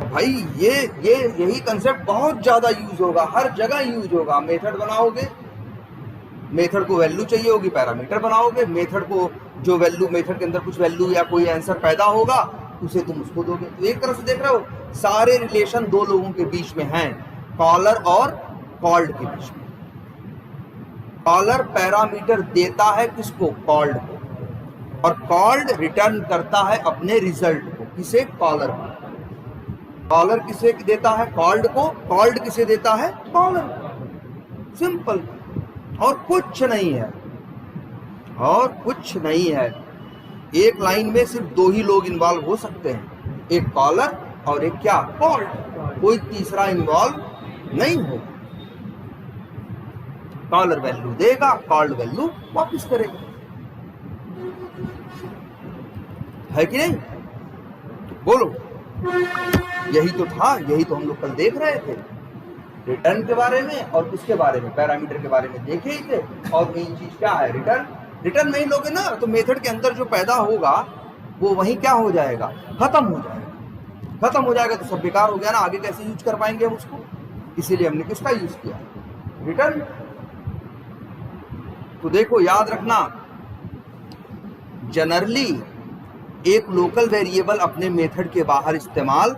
भाई यही कंसेप्ट बहुत ज्यादा यूज होगा, हर जगह यूज होगा। मेथड बनाओगे, मेथड को वैल्यू चाहिए होगी, पैरामीटर बनाओगे, मेथड को जो वैल्यू, मेथड के अंदर कुछ वैल्यू या कोई आंसर पैदा होगा उसे तुम उसको दोगे। तो एक तरह से देख रहे हो सारे रिलेशन दो लोगों के बीच में हैं, कॉलर और कॉल्ड के बीच में। कॉलर पैरामीटर देता है किसको, कॉल्ड को, और कॉल्ड रिटर्न करता है अपने रिजल्ट को, किसे, कॉलर को। कॉलर किसे देता है, कॉल्ड को, कॉल्ड किसे देता है, कॉलर को। सिंपल, और कुछ नहीं है, और कुछ नहीं है। एक लाइन में सिर्फ दो ही लोग इन्वॉल्व हो सकते हैं, एक कॉलर और एक क्या, कॉल्ड। कोई तीसरा इन्वॉल्व नहीं होगा। कॉलर वैल्यू देगा, कॉल्ड वैल्यू वापस करेगा, है कि नहीं, बोलो। यही तो था, यही तो हम लोग कल देख रहे थे, रिटर्न के बारे में और किसके बारे में, पैरामीटर के बारे में देखे ही थे। और मेन चीज क्या है, रिटर्न। रिटर्न नहीं लोगे ना तो मेथड के अंदर जो पैदा होगा वो वही क्या हो जाएगा, खत्म हो जाएगा। खत्म हो जाएगा तो सब बेकार हो गया ना, आगे कैसे यूज कर पाएंगे हम उसको। इसीलिए हमने किसका यूज किया, रिटर्न। तो देखो याद रखना, जनरली एक लोकल वेरिएबल अपने मेथड के बाहर इस्तेमाल,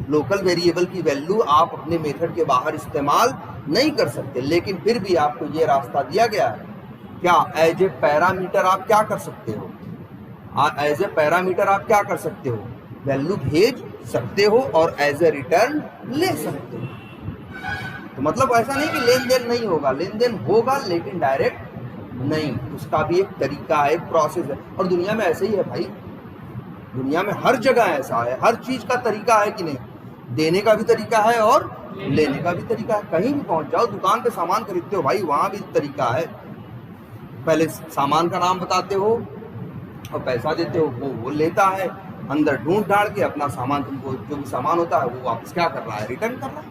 लोकल वेरिएबल की वैल्यू आप अपने मेथड के बाहर इस्तेमाल नहीं कर सकते, लेकिन फिर भी आपको ये रास्ता दिया गया है, क्या, एज ए पैरामीटर आप क्या कर सकते हो, एज ए पैरामीटर आप क्या कर सकते हो, वैल्यू भेज सकते हो और एज ए रिटर्न ले सकते हो। तो मतलब ऐसा नहीं कि लेन देन नहीं होगा, लेन देन होगा लेकिन डायरेक्ट नहीं, उसका भी एक तरीका है, एक प्रोसेस है। और दुनिया में ऐसे ही है भाई, दुनिया में हर जगह ऐसा है, हर चीज का तरीका है कि नहीं, देने का भी तरीका है और लेने का भी तरीका है। कहीं भी पहुंच जाओ, दुकान पे सामान खरीदते हो भाई, वहां भी तरीका है, पहले सामान का नाम बताते हो और पैसा देते हो, वो लेता है, अंदर ढूंढ ढाड़ के अपना सामान, तुमको जो भी सामान होता है वो वापस क्या कर रहा है, रिटर्न कर रहा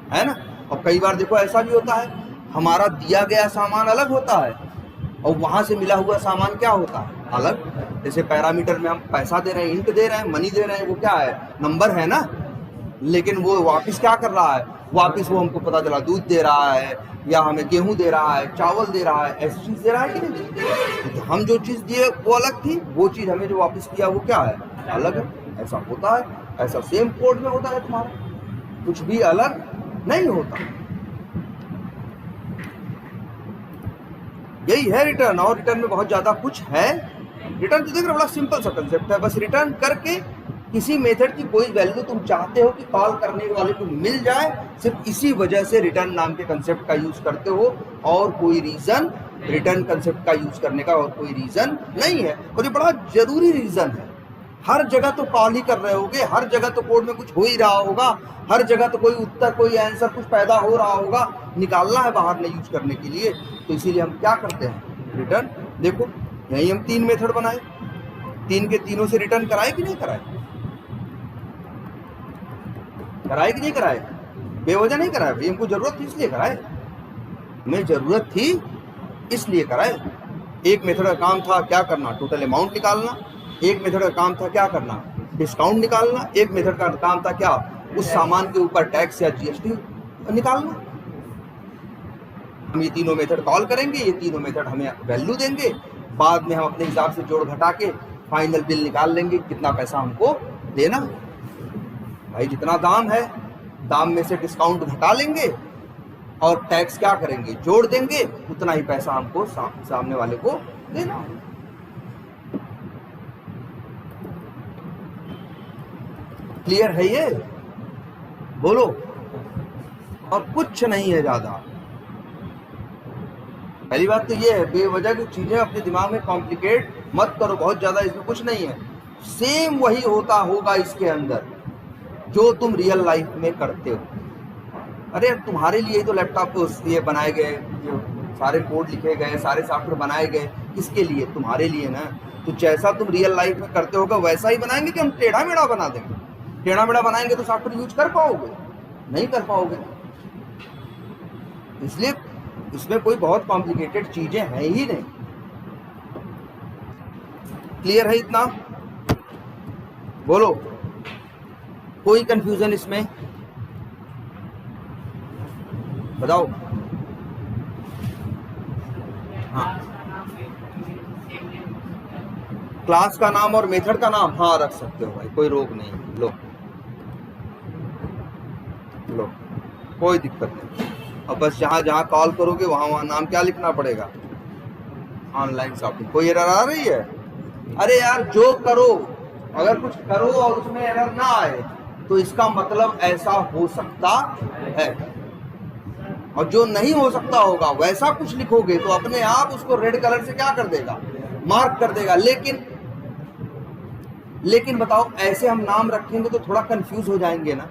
है ना। और कई बार देखो ऐसा भी होता है, हमारा दिया गया सामान अलग होता है और वहां से मिला हुआ सामान क्या होता है, अलग। जैसे पैरामीटर में हम पैसा दे रहे हैं, इंट दे रहे हैं, मनी दे रहे हैं, वो क्या है, नंबर है ना, लेकिन वो वापस क्या कर रहा है, वापस वो हमको पता चला दूध दे रहा है, या हमें गेहूं दे रहा है, चावल दे रहा है, ऐसी चीज दे रहा है कि नहीं। तो हम जो चीज दिए वो अलग थी, वो चीज हमें जो वापस किया वो क्या है, अलग है। ऐसा होता है, ऐसा सेम कोड में होता है तुम्हारा, कुछ भी अलग नहीं होता। यही है रिटर्न, और रिटर्न में बहुत ज्यादा कुछ है। रिटर्न तो देख रहे, बड़ा सिंपल सा कंसेप्ट है, बस रिटर्न करके किसी मेथड की कोई वैल्यू तुम चाहते हो कि कॉल करने वाले को मिल जाए, सिर्फ इसी वजह से रिटर्न नाम के कंसेप्ट का यूज करते हो, और कोई रीजन, रिटर्न कंसेप्ट का यूज करने का और कोई रीजन नहीं है। और ये बड़ा जरूरी रीजन है। हर जगह तो कॉल ही कर रहे होगे, हर जगह तो कोड में कुछ हो ही रहा होगा, हर जगह तो कोई उत्तर, कोई आंसर कुछ पैदा हो रहा होगा, निकालना है बाहर नहीं यूज करने के लिए। तो इसीलिए हम क्या करते हैं, रिटर्न। देखो यही हम 3 मेथड बनाए, 3 के तीनों से रिटर्न कराए कि नहीं कराए, कराए कि नहीं कराए, बेवजह नहीं कराए भाई, हमको जरूरत थी इसलिए कराए, हमें जरूरत थी इसलिए कराए। एक मेथड का काम था क्या करना, टोटल अमाउंट निकालना, एक मेथड का काम था क्या करना, डिस्काउंट निकालना, एक मेथड का काम था क्या, उस सामान के ऊपर टैक्स या जीएसटी निकालना। हम ये तीनों मेथड कॉल करेंगे, ये तीनों मेथड हमें वैल्यू देंगे, बाद में हम अपने हिसाब से जोड़ घटा के फाइनल बिल निकाल लेंगे, कितना पैसा हमको देना भाई, जितना दाम है दाम में से डिस्काउंट घटा लेंगे और टैक्स क्या करेंगे, जोड़ देंगे, उतना ही पैसा हमको सामने वाले को देना। क्लियर है ये, बोलो। और कुछ नहीं है ज्यादा। पहली बात तो ये है, बेवजह की चीजें अपने दिमाग में कॉम्प्लिकेट मत करो बहुत ज्यादा, इसमें कुछ नहीं है। सेम वही होता होगा इसके अंदर जो तुम रियल लाइफ में करते हो। अरे तुम्हारे लिए ही तो लैपटॉप ये बनाए गए, जो सारे कोड लिखे गए, सारे सॉफ्टवेयर बनाए गए, किसके लिए? तुम्हारे लिए ना। तो जैसा तुम रियल लाइफ में करते होगा वैसा ही बनाएंगे कि हम टेढ़ा मेढ़ा बना देंगे? टेढ़ा मेढ़ा बनाएंगे तो सॉफ्टवेयर यूज कर पाओगे? नहीं कर पाओगे। इसलिए इसमें कोई बहुत कॉम्प्लिकेटेड चीजें हैं ही नहीं। क्लियर है इतना? बोलो, कोई कंफ्यूजन इसमें? बताओ। हाँ, क्लास का नाम और मेथड का नाम हाँ रख सकते हो भाई, कोई रोक नहीं। लो लो, कोई दिक्कत नहीं। अब बस जहाँ जहाँ कॉल करोगे वहाँ वहाँ नाम क्या लिखना पड़ेगा? Online shopping. कोई एरर आ रही है? अरे यार, जो करो, अगर कुछ करो और उसमें एरर ना आए तो इसका मतलब ऐसा हो सकता है, और जो नहीं हो सकता होगा वैसा कुछ लिखोगे तो अपने आप उसको रेड कलर से क्या कर देगा? मार्क कर देगा। लेकिन बताओ, ऐसे हम नाम रखेंगे तो थोड़ा कंफ्यूज हो जाएंगे ना।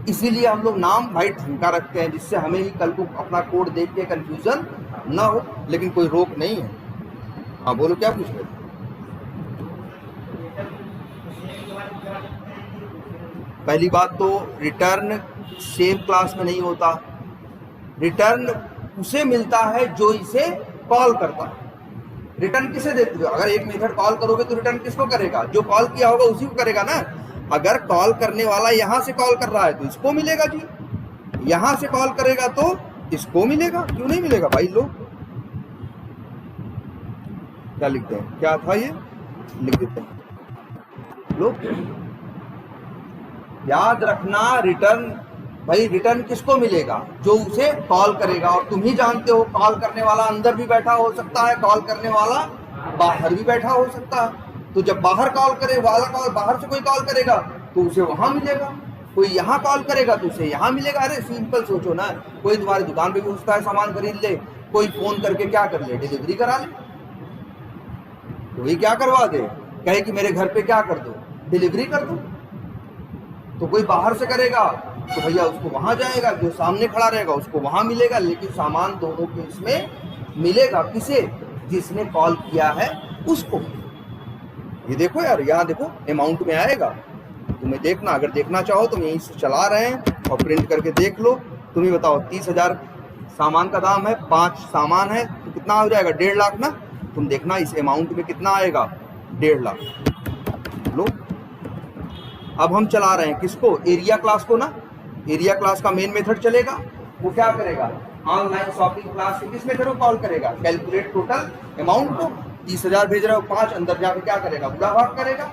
इसीलिए हम लोग नाम भाई ढंग का रखते हैं, जिससे हमें ही कल को अपना कोड देख के कंफ्यूजन ना हो। लेकिन कोई रोक नहीं है। हाँ बोलो, क्या पूछ रहे? पहली बात तो रिटर्न सेम क्लास में नहीं होता। रिटर्न उसे मिलता है जो इसे कॉल करता है। रिटर्न किसे देते हो? अगर एक मेथड कॉल करोगे तो रिटर्न किसको करेगा? जो कॉल किया होगा उसी को करेगा ना। अगर कॉल करने वाला यहां से कॉल कर रहा है तो इसको मिलेगा जी, यहां से कॉल करेगा तो इसको मिलेगा। क्यों नहीं मिलेगा भाई? लो, क्या लिखते हैं? क्या था ये? लिख देते हैं। लो, याद रखना, रिटर्न भाई, रिटर्न किसको मिलेगा? जो उसे कॉल करेगा। और तुम ही जानते हो, कॉल करने वाला अंदर भी बैठा हो सकता है, कॉल करने वाला बाहर भी बैठा हो सकता है। तो जब बाहर कॉल करे वाला, कॉल बाहर से कोई कॉल करेगा तो उसे वहां मिलेगा, कोई यहाँ कॉल करेगा तो उसे यहाँ मिलेगा। अरे सिंपल सोचो ना, कोई तुम्हारी दुकान पे भी उसका है सामान खरीद ले, कोई फोन करके क्या कर ले? डिलीवरी करा ले। कोई क्या करवा दे, कहे कि मेरे घर पे क्या कर दो? डिलीवरी कर दो। तो कोई बाहर से करेगा तो भैया उसको वहां जाएगा, जो सामने खड़ा रहेगा उसको वहां मिलेगा। लेकिन सामान दोनों के इसमें मिलेगा। किसे? जिसने कॉल किया है उसको। ये देखो यार, यहाँ देखो अमाउंट में आएगा। तुम्हें देखना, अगर देखना चाहो तो यहीं से चला रहे हैं और प्रिंट करके देख लो। तुम्हें बताओ, 30,000 सामान का दाम है, 5 सामान है तो कितना हो जाएगा? 1.5 लाख ना। तुम देखना इस अमाउंट में कितना आएगा? 1.5 लाख। लो, अब हम चला रहे हैं किसको? एरिया क्लास को ना। एरिया क्लास का मेन मेथड चलेगा। वो क्या करेगा? ऑनलाइन शॉपिंग क्लास से किस मेथड को कॉल करेगा? कैलकुलेट टोटल अमाउंट को। 30,000 भेज रहे हो, 5 अंदर जाके क्या करेगा? बुरा भाग करेगा।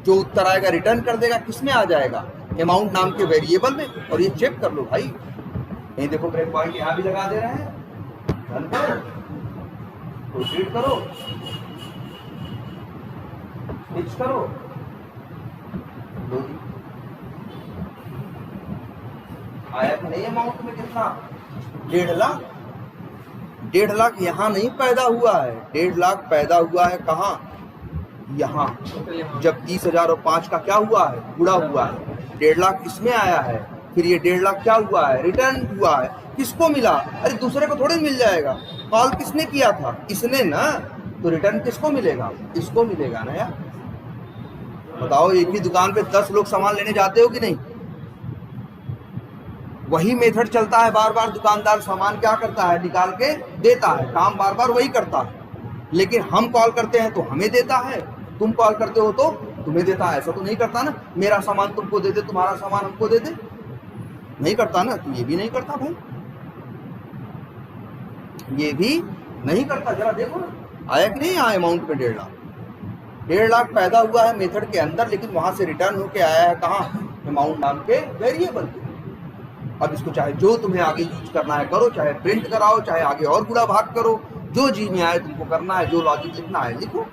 जो उत्तर आएगा रिटर्न कर देगा। किसमें आ जाएगा? अमाउंट नाम के वेरिएबल में। और ये चेक कर लो भाई, ये देखो ब्रेक पॉइंट यहाँ भी लगा दे रहे हैं। रन करो, प्रोसीड करो, स्विच करो। आया कि नहीं? अमाउंट में कितना? 1.5 लाख। 1.5 लाख यहाँ नहीं पैदा हुआ है। 1.5 लाख पैदा हुआ है कहाँ? यहाँ। जब 30,000 और 5 का क्या हुआ है? गुणा हुआ है। 1.5 लाख इसमें आया है। फिर ये 1.5 लाख क्या हुआ है? रिटर्न हुआ है। किसको मिला? अरे दूसरे को थोड़ी मिल जाएगा। कॉल किसने किया था? इसने ना। तो रिटर्न किसको मिलेगा? इसको मिलेगा ना यार। बताओ, एक ही दुकान पे 10 लोग सामान लेने जाते हो कि नहीं? वही मेथड चलता है बार बार। दुकानदार सामान क्या करता है? निकाल के देता है। काम बार बार वही करता है। लेकिन हम कॉल करते हैं तो हमें देता है, तुम कॉल करते हो तो तुम्हें देता है। ऐसा तो नहीं करता ना, मेरा सामान तुमको दे दे, तुम्हारा सामान हमको दे दे। नहीं करता ना। तो ये भी नहीं करता भाई, ये भी नहीं करता। जरा देखो ना, आया कि नहीं यहाँ अमाउंट में 1.5 लाख। 1.5 लाख पैदा हुआ है मेथड के अंदर, लेकिन वहां से रिटर्न होके आया है कहाँ? अमाउंट नाम के वेरिएबल पे। अब इसको चाहे जो तुम्हें आगे यूज करना है करो, चाहे प्रिंट कराओ, चाहे आगे और गुणा भाग करो, जो जी में आए तुमको करना है, जो लॉजिक लिखना है लिखो।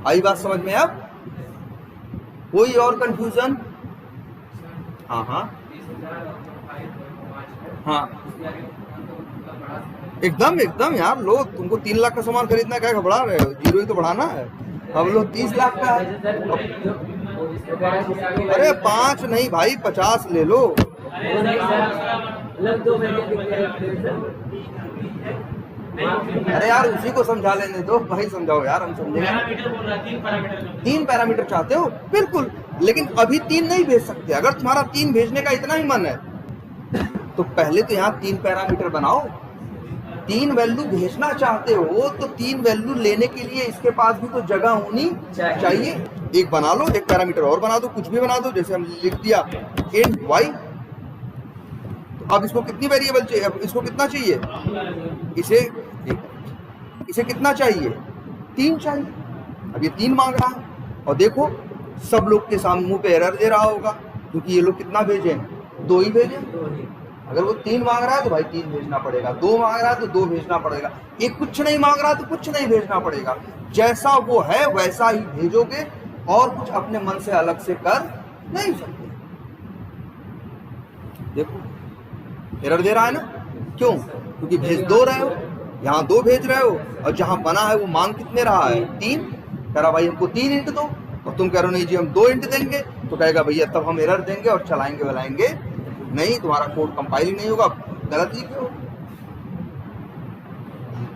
आई बात समझ में? अब कोई और कंफ्यूजन? हाँ हाँ हाँ, एकदम एकदम यार। लो, तुमको 3 लाख का सामान खरीदना है, क्या घबरा रहे हो? 0 ही तो बढ़ाना है। अब लो 30 लाख का है। अरे 5 नहीं भाई, 50 ले लो। अरे यार उसी को समझा लेने दो भाई, समझाओ यार, हम समझेंगे। 3 पैरामीटर चाहते हो, बिल्कुल, लेकिन अभी 3 नहीं भेज सकते। अगर तुम्हारा 3 भेजने का इतना ही मन है तो पहले तो यहाँ 3 पैरामीटर बनाओ। 3 वैल्यू भेजना चाहते हो तो 3 वैल्यू लेने के लिए इसके पास भी तो जगह होनी चाहिए। एक बना लो, एक पैरामीटर और बना दो, कुछ भी बना दो। जैसे हम लिख दिया int y, तो अब इसको कितनी वेरिएबल चाहिए, अब इसको कितना चाहिए, इसे कितना चाहिए, 3 चाहिए। अब ये 3 मांग रहा है, और देखो सब लोग के सामने मुंह पे एरर दे रहा होगा, क्योंकि ये लोग कितना भेजे, 2 ही भेजे। अगर वो 3 मांग रहा है तो भाई 3 भेजना पड़ेगा, 2 मांग रहा है तो 2 भेजना पड़ेगा, एक कुछ नहीं मांग रहा तो कुछ नहीं भेजना पड़ेगा। जैसा वो है वैसा ही भेजोगे, और कुछ अपने मन से अलग से कर नहीं सकते। देखो एरर दे रहा है ना, क्यों, क्योंकि भेज 2 रहे हो, यहाँ 2 भेज रहे हो, और जहां बना है वो मांग कितने रहा है, 3। कह रहा भाई हमको 3 इंट दो, और तुम कह रहे हो नहीं जी हम 2 इंट देंगे, तो कहेगा भैया तब हम एरर देंगे और चलाएंगे वलाएंगे नहीं, तुम्हारा कोड कंपाइल ही नहीं होगा, गलत लिखे हो।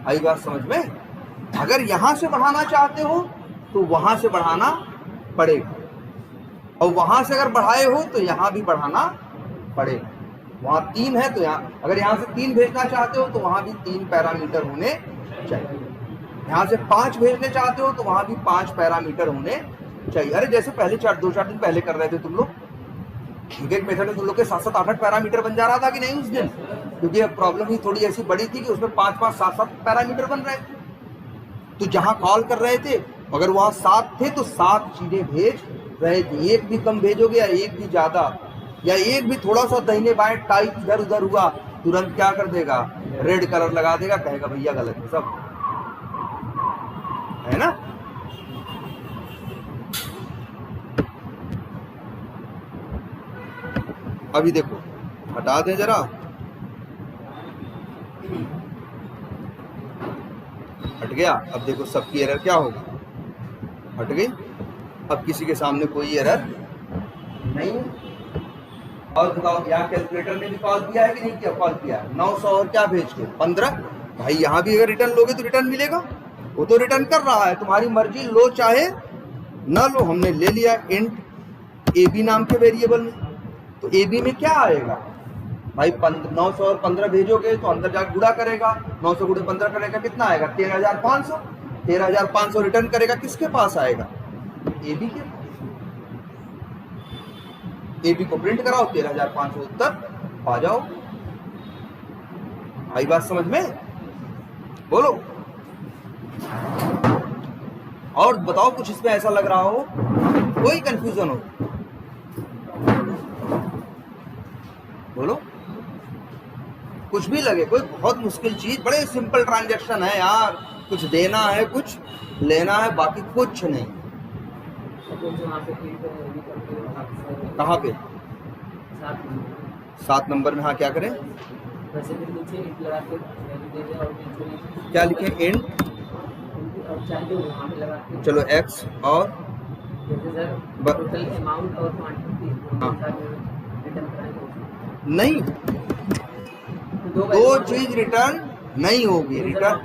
आई बात समझ में। अगर यहां से बढ़ाना चाहते हो तो वहां से बढ़ाना पड़ेगा, और वहां से अगर बढ़ाए हो तो यहां भी बढ़ाना पड़ेगा। वहां 3 है तो यहाँ, अगर यहाँ से 3 भेजना चाहते हो तो वहां भी 3 पैरामीटर होने चाहिए। यहाँ से 5 भेजने चाहते हो तो वहां भी 5 पैरामीटर होने चाहिए। अरे जैसे पहले 2-4 दिन पहले कर रहे थे तुम लोग, एक मेथड में तुम लोग के 7-7, 8-8 पैरामीटर बन जा रहा था कि नहीं उस दिन, क्योंकि अब प्रॉब्लम ही थोड़ी ऐसी बड़ी थी कि उसमें 5-5, 7-7 पैरामीटर बन रहे थे। तो जहां कॉल कर रहे थे अगर वहां 7 थे तो 7 चीजें भेज रहे थे। एक भी कम भेजोगे या एक भी ज्यादा, या एक भी थोड़ा सा दाहिने बाएं टाइप इधर उधर हुआ, तुरंत क्या कर देगा, रेड कलर लगा देगा, कहेगा भैया गलत है सब, है ना। अभी देखो हटा दें जरा, हट गया। अब देखो सबकी एरर क्या होगी, हट गई। अब किसी के सामने कोई एरर नहीं है। और बताओ यहाँ कैलकुलेटर ने भी कॉल किया है कि नहीं किया, कॉल किया 900 और क्या भेज के 15। भाई यहाँ भी अगर रिटर्न लोगे तो रिटर्न मिलेगा, वो तो रिटर्न कर रहा है, तुम्हारी मर्जी, लो चाहे ना लो। हमने ले लिया इंट ए बी नाम के वेरिएबल में, तो ए बी में क्या आएगा भाई, 900 और 15 भेजोगे तो अंदर जाकर गुणा करेगा, 900 गुणे 15 करेगा, कितना आएगा 13,500। 13,500 रिटर्न करेगा, किसके पास आएगा, ए बी के। ए बी को प्रिंट कराओ, 13,500 उत्तर पा जाओ। आई बात समझ में, बोलो। और बताओ कुछ इसमें ऐसा लग रहा हो, कोई कंफ्यूजन हो, बोलो। कुछ भी लगे, कोई बहुत मुश्किल चीज, बड़े सिंपल ट्रांजैक्शन है यार, कुछ देना है कुछ लेना है, बाकी कुछ नहीं। कहाँ पे 7 नंबर में, हाँ क्या करें, क्या लिखें, इंट, चलो एक्स और नहीं, 2 चीज रिटर्न नहीं होगी। रिटर्न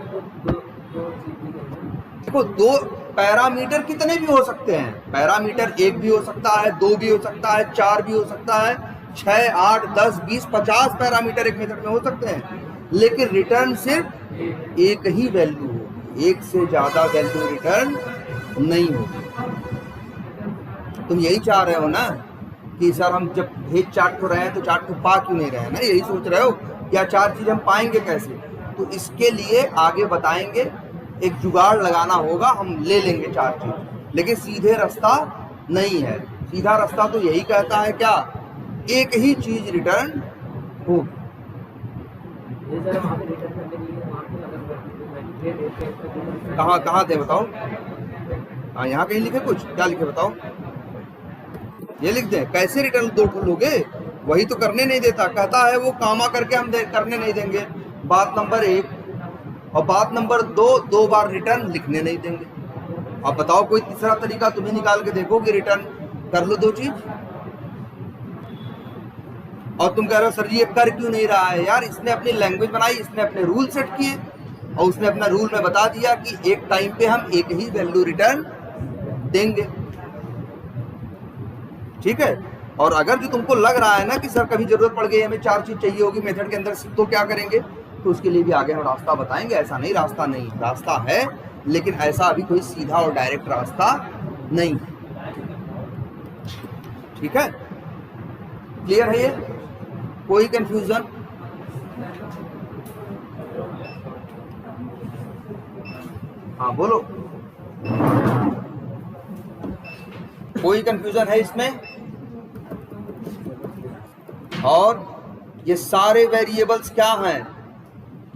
देखो 2 पैरामीटर कितने भी हो सकते हैं, पैरामीटर 1 भी हो सकता है, 2 भी हो सकता है, 4 भी हो सकता है, 6, 8, 10, 20, 50 पैरामीटर एक मेथड में हो सकते हैं, लेकिन रिटर्न सिर्फ एक ही वैल्यू होगी, एक से ज्यादा वैल्यू रिटर्न नहीं होगी। तुम यही चाह रहे हो ना कि सर हम जब भेज चार्ट को रहे हैं तो चार्ट को पा क्यों नहीं रहे हैं ना, यही सोच रहे हो, या 4 चीज हम पाएंगे कैसे। तो इसके लिए आगे बताएंगे, एक जुगाड़ लगाना होगा, हम ले लेंगे 4 चीज, लेकिन सीधे रास्ता नहीं है। सीधा रास्ता तो यही कहता है क्या, एक ही चीज रिटर्न होगी। कहाँ थे बताओ, हाँ यहाँ कहीं लिखे, कुछ क्या लिखे बताओ, ये लिख दें, कैसे रिटर्न 2 लोगे, वही तो करने नहीं देता, कहता है वो कामा करके हम करने नहीं देंगे, बात नंबर 1। और बात नंबर 2 बार रिटर्न लिखने नहीं देंगे। अब बताओ कोई तीसरा तरीका तुम्हें निकाल के देखो कि रिटर्न कर लो 2 चीज। और तुम कह रहे हो सर जी ये कर क्यों नहीं रहा है? यार इसने अपनी लैंग्वेज बनाई, इसने अपने रूल सेट किए और उसने अपना रूल में बता दिया कि एक टाइम पे हम एक ही वैल्यू रिटर्न देंगे, ठीक है। और अगर जो तुमको लग रहा है ना कि सर कभी जरूरत पड़ गई हमें 4 चीज चाहिए होगी मेथड के अंदर, तो क्या करेंगे? तो उसके लिए भी आगे हम रास्ता बताएंगे। ऐसा नहीं रास्ता नहीं, रास्ता है, लेकिन ऐसा अभी कोई सीधा और डायरेक्ट रास्ता नहीं, ठीक है। क्लियर है ये? कोई कंफ्यूजन? हाँ बोलो, कोई कंफ्यूजन है इसमें? और ये सारे वेरिएबल्स क्या हैं?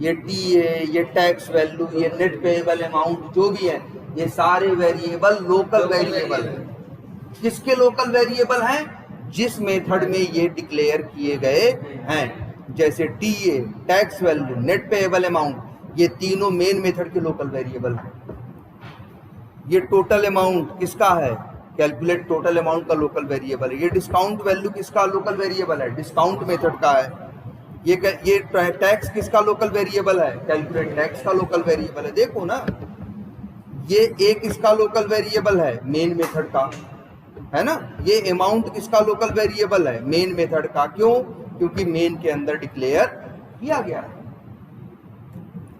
ये टीए, ये टैक्स वैल्यू, ये नेट पेएबल अमाउंट, जो भी है, ये सारे वेरिएबल लोकल वेरिएबल हैं। किसके लोकल वेरिएबल हैं? जिस मेथड में ये डिक्लेयर किए गए हैं। जैसे TA, tax value, net payable amount, ये तीनों मेन मेथड के लोकल वेरिएबल हैं। ये टोटल अमाउंट किसका है? कैलकुलेट टोटल अमाउंट का लोकल वेरिएबल है। ये डिस्काउंट वैल्यू किसका लोकल वेरिएबल है? डिस्काउंट मेथड का है। ये टैक्स किसका लोकल वेरिएबल है? कैलकुलेट टैक्स का लोकल वेरिएबल है। देखो ना, ये एक इसका लोकल वेरिएबल है मेन मेथड का, है ना। ये अमाउंट किसका लोकल वेरिएबल है? मेन मेथड का। क्यों? क्योंकि मेन के अंदर डिक्लेयर किया गया है।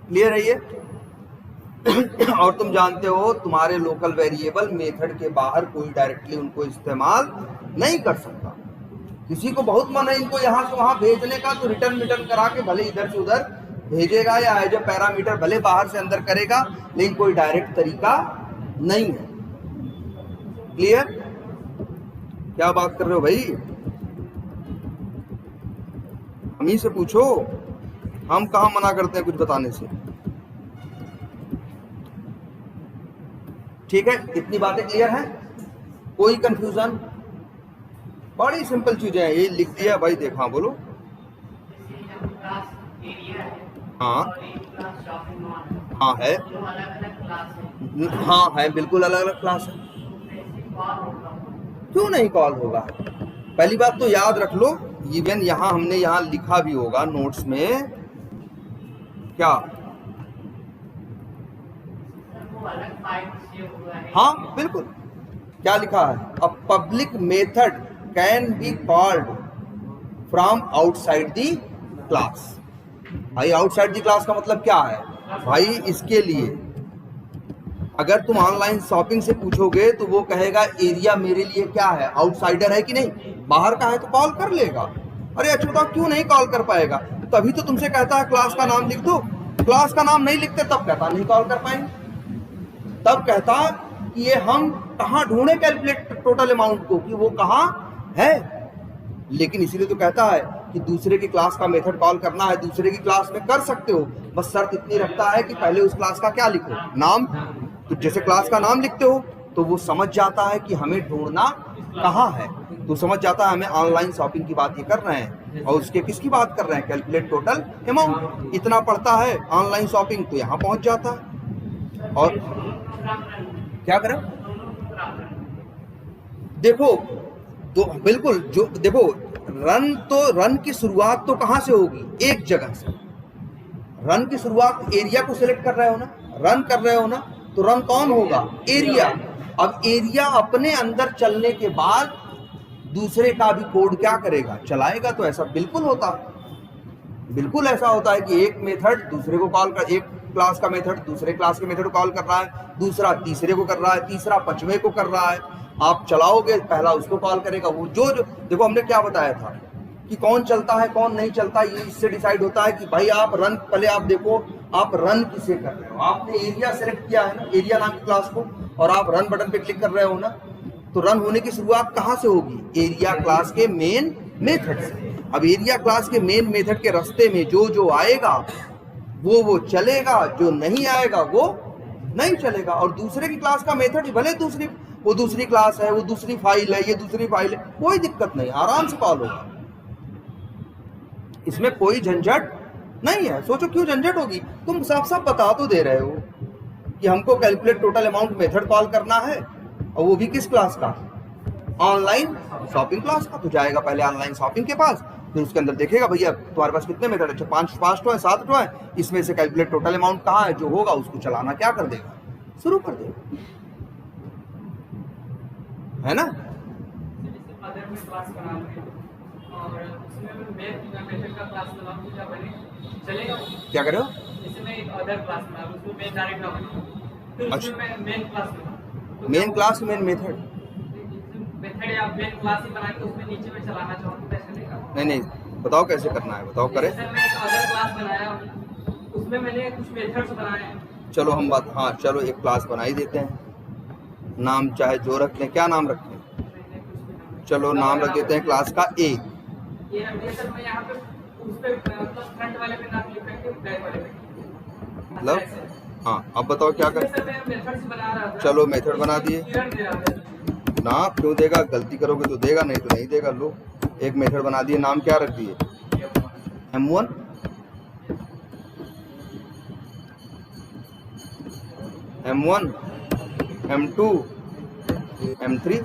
क्लियर है ये? और तुम जानते हो तुम्हारे लोकल वेरिएबल मेथड के बाहर कोई डायरेक्टली उनको इस्तेमाल नहीं कर सकता। किसी को बहुत मन है इनको यहां से वहां भेजने का, तो रिटर्न करा के भले इधर से उधर भेजेगा या एज ए पैरामीटर भले बाहर से अंदर करेगा, लेकिन कोई डायरेक्ट तरीका नहीं है। क्लियर? क्या बात कर रहे हो भाई? हम ही से पूछो, हम कहां मना करते हैं कुछ बताने से। ठीक है, इतनी बातें क्लियर हैं? कोई कंफ्यूजन? बड़ी सिंपल चीजें हैं, ये लिख दिया भाई। देखा, बोलो। हाँ हाँ है, हाँ है, बिल्कुल अलग अलग क्लास है। क्यों नहीं कॉल होगा? पहली बात तो याद रख लो, इवन यहां हमने यहां लिखा भी होगा नोट्स में, क्या? हाँ बिल्कुल, क्या लिखा है? A public method can be called from outside the class. भाई आउटसाइड दी क्लास का मतलब क्या है? भाई इसके लिए अगर तुम ऑनलाइन शॉपिंग से पूछोगे तो वो कहेगा एरिया मेरे लिए क्या है? आउटसाइडर है कि नहीं? बाहर का है तो कॉल कर लेगा। अरे अच्छा बताओ क्यों नहीं कॉल कर पाएगा? तभी तो तुमसे कहता है क्लास का नाम लिख दो। क्लास का नाम नहीं लिखते तब कहता नहीं कॉल कर पाएंगे। तब कहता कि ये हम कहाँ ढूंढे कैलकुलेट टोटल अमाउंट को, कि वो कहाँ है। लेकिन इसीलिए तो कहता है कि दूसरे की क्लास का मेथड कॉल करना है, दूसरे की क्लास में कर सकते हो, बस शर्त इतनी रखता है कि पहले उस क्लास का क्या लिखो? नाम। तो जैसे क्लास का नाम लिखते हो तो वो समझ जाता है कि हमें ढूंढना कहाँ है, तो समझ जाता है हमें ऑनलाइन शॉपिंग की बात ये कर रहे हैं, और उसके किसकी बात कर रहे हैं? Calculate total amount. इतना पड़ता है ऑनलाइन शॉपिंग, तो यहाँ पहुंच जाता है। और क्या करें? देखो तो बिल्कुल, जो देखो रन की शुरुआत तो कहां से होगी? एक जगह से। रन की शुरुआत एरिया को सिलेक्ट कर रहे हो ना, रन कर रहे हो ना, तो रन कौन होगा? एरिया। अब एरिया अपने अंदर चलने के बाद दूसरे का भी कोड क्या करेगा? चलाएगा। तो ऐसा बिल्कुल होता है, बिल्कुल ऐसा होता है कि एक मेथड दूसरे को कॉल कर, एक क्लास का मेथड दूसरे क्लास के मेथड को कॉल कर रहा है, दूसरा तीसरे को कर रहा है, तीसरा पांचवें को कर रहा है। आप चलाओगे, पहला उसको कॉल करेगा। वो जो देखो हमने क्या बताया था कि कौन चलता है कौन नहीं चलता, ये इससे डिसाइड होता है कि भाई आप रन, पहले आप देखो आप रन किसे कर रहे हो। आपने एरिया सेलेक्ट किया है ना, एरिया नाम की क्लास को, और आप रन बटन पे क्लिक कर रहे हो ना, तो रन होने की शुरुआत कहाँ से होगी? एरिया क्लास के मेन मेथड से। अब एरिया क्लास के मेन मेथड के रास्ते में जो जो आएगा वो चलेगा, जो नहीं आएगा वो नहीं चलेगा। और दूसरे की क्लास का मेथड भले वो दूसरी क्लास है, वो दूसरी फाइल है, ये दूसरी फाइल है, कोई दिक्कत नहीं, आराम से कॉल होगा। इसमें कोई झंझट नहीं है। सोचो क्यों झंझट होगी? तुम साफ साफ बता तो दे रहे हो कि हमको calculate total amount method call करना है, और वो भी किस क्लास का? ऑनलाइन शॉपिंग क्लास का। तो जाएगा पहले ऑनलाइन शॉपिंग के पास, फिर उसके अंदर देखेगा भैया तुम्हारे पास कितने मेथड है, 5 तो है, 7 तो है, इसमें से कैलकुलेट टोटल अमाउंट कहाँ है, जो होगा उसको चलाना क्या कर देगा, शुरू कर देगा, है ना। क्या कर रहे हो? अच्छा, मेन क्लास मेन मेथड या मेन क्लास ही बना के उसमें नीचे में चलाना चाहूँ तो कैसे चलेगा? नहीं, बताओ कैसे करना है, बताओ करें। सर मैं एक अदर क्लास बनाया, उसमें मैंने कुछ मेथड्स बनाए हैं। चलो हम बात, हाँ चलो एक क्लास बना ही देते हैं, नाम चाहे जो रख लें, क्या नाम रखें, चलो नाम रख देते हैं क्लास का ए। ये सर मैं यहाँ पे उस पे फ्रंट वाले पे नाम लिख करके बैक वाले पे, मतलब हाँ, अब बताओ क्या कर। सर मैं मेथड्स बना रहा था, चलो मेथड बना दिए ना, क्यों देगा, गलती करोगे तो देगा, नहीं तो नहीं देगा। लो एक मेथड बना दिए, नाम क्या रख दिए, M1, M1, M2, M3।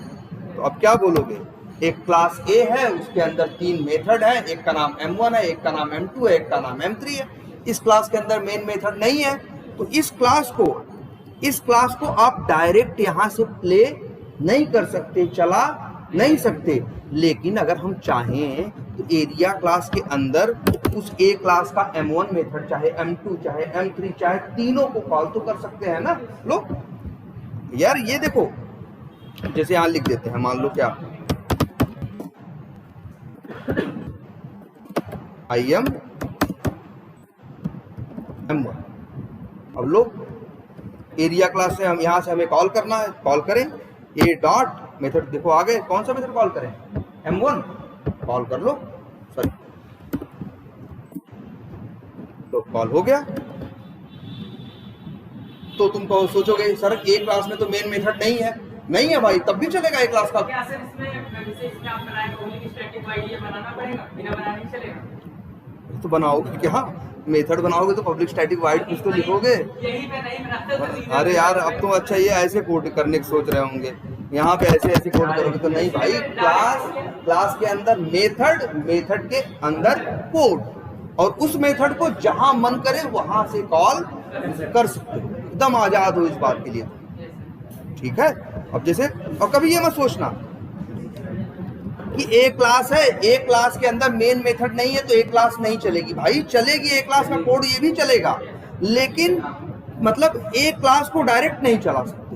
तो अब क्या बोलोगे, एक क्लास A है, उसके अंदर 3 मेथड है, एक का नाम M1 है, एक का नाम M2 है, एक का नाम M3 है। इस क्लास के अंदर मेन मेथड नहीं है, तो इस क्लास को आप डायरेक्ट यहां से प्ले नहीं कर सकते, चला नहीं सकते। लेकिन अगर हम चाहें तो एरिया क्लास के अंदर उस ए क्लास का M1 मेथड चाहे M2 चाहे M3 चाहे तीनों को कॉल तो कर सकते हैं ना। लो यार ये देखो, जैसे यहां लिख देते हैं, मान लो क्या IM M1। अब लो एरिया क्लास से हम यहां से हमें कॉल करना है, कॉल करें ए डॉट मेथड, देखो आ गए, कौन सा मेथड कॉल करें, M1 कॉल कर लो, सॉरी तो कॉल हो गया। तो तुम कहो सोचोगे सर ए क्लास में तो मेन मेथड नहीं है, नहीं है भाई, तब भी चलेगा ए क्लास का। क्या सर इसमें आप बनाएंगे ओनली स्टैटिक वाइड बनाना पड़ेगा, बिना बनाने नहीं चलेगा? तो बनाओगे क्या, मेथड बनाओगे तो पब्लिक स्टैटिक वाइड कुछ तो लिखोगे। यही मैं नहीं बनाता। अरे यार अब तो अच्छा ये ऐसे कोड करने की सोच रहे होंगे, यहाँ पे ऐसे कोड करोगे तो नहीं भाई। क्लास के अंदर मेथड के अंदर कोड, और उस मेथड को जहां मन करे वहां से कॉल कर सकते हो, एकदम आजाद हो इस बात के लिए, ठीक है। अब जैसे, और कभी ये मत सोचना कि ए क्लास है, ए क्लास के अंदर मेन मेथड नहीं है तो ए क्लास नहीं चलेगी। भाई चलेगी, ए क्लास का कोड ये भी चलेगा, लेकिन मतलब ए क्लास को डायरेक्ट नहीं चला सकते।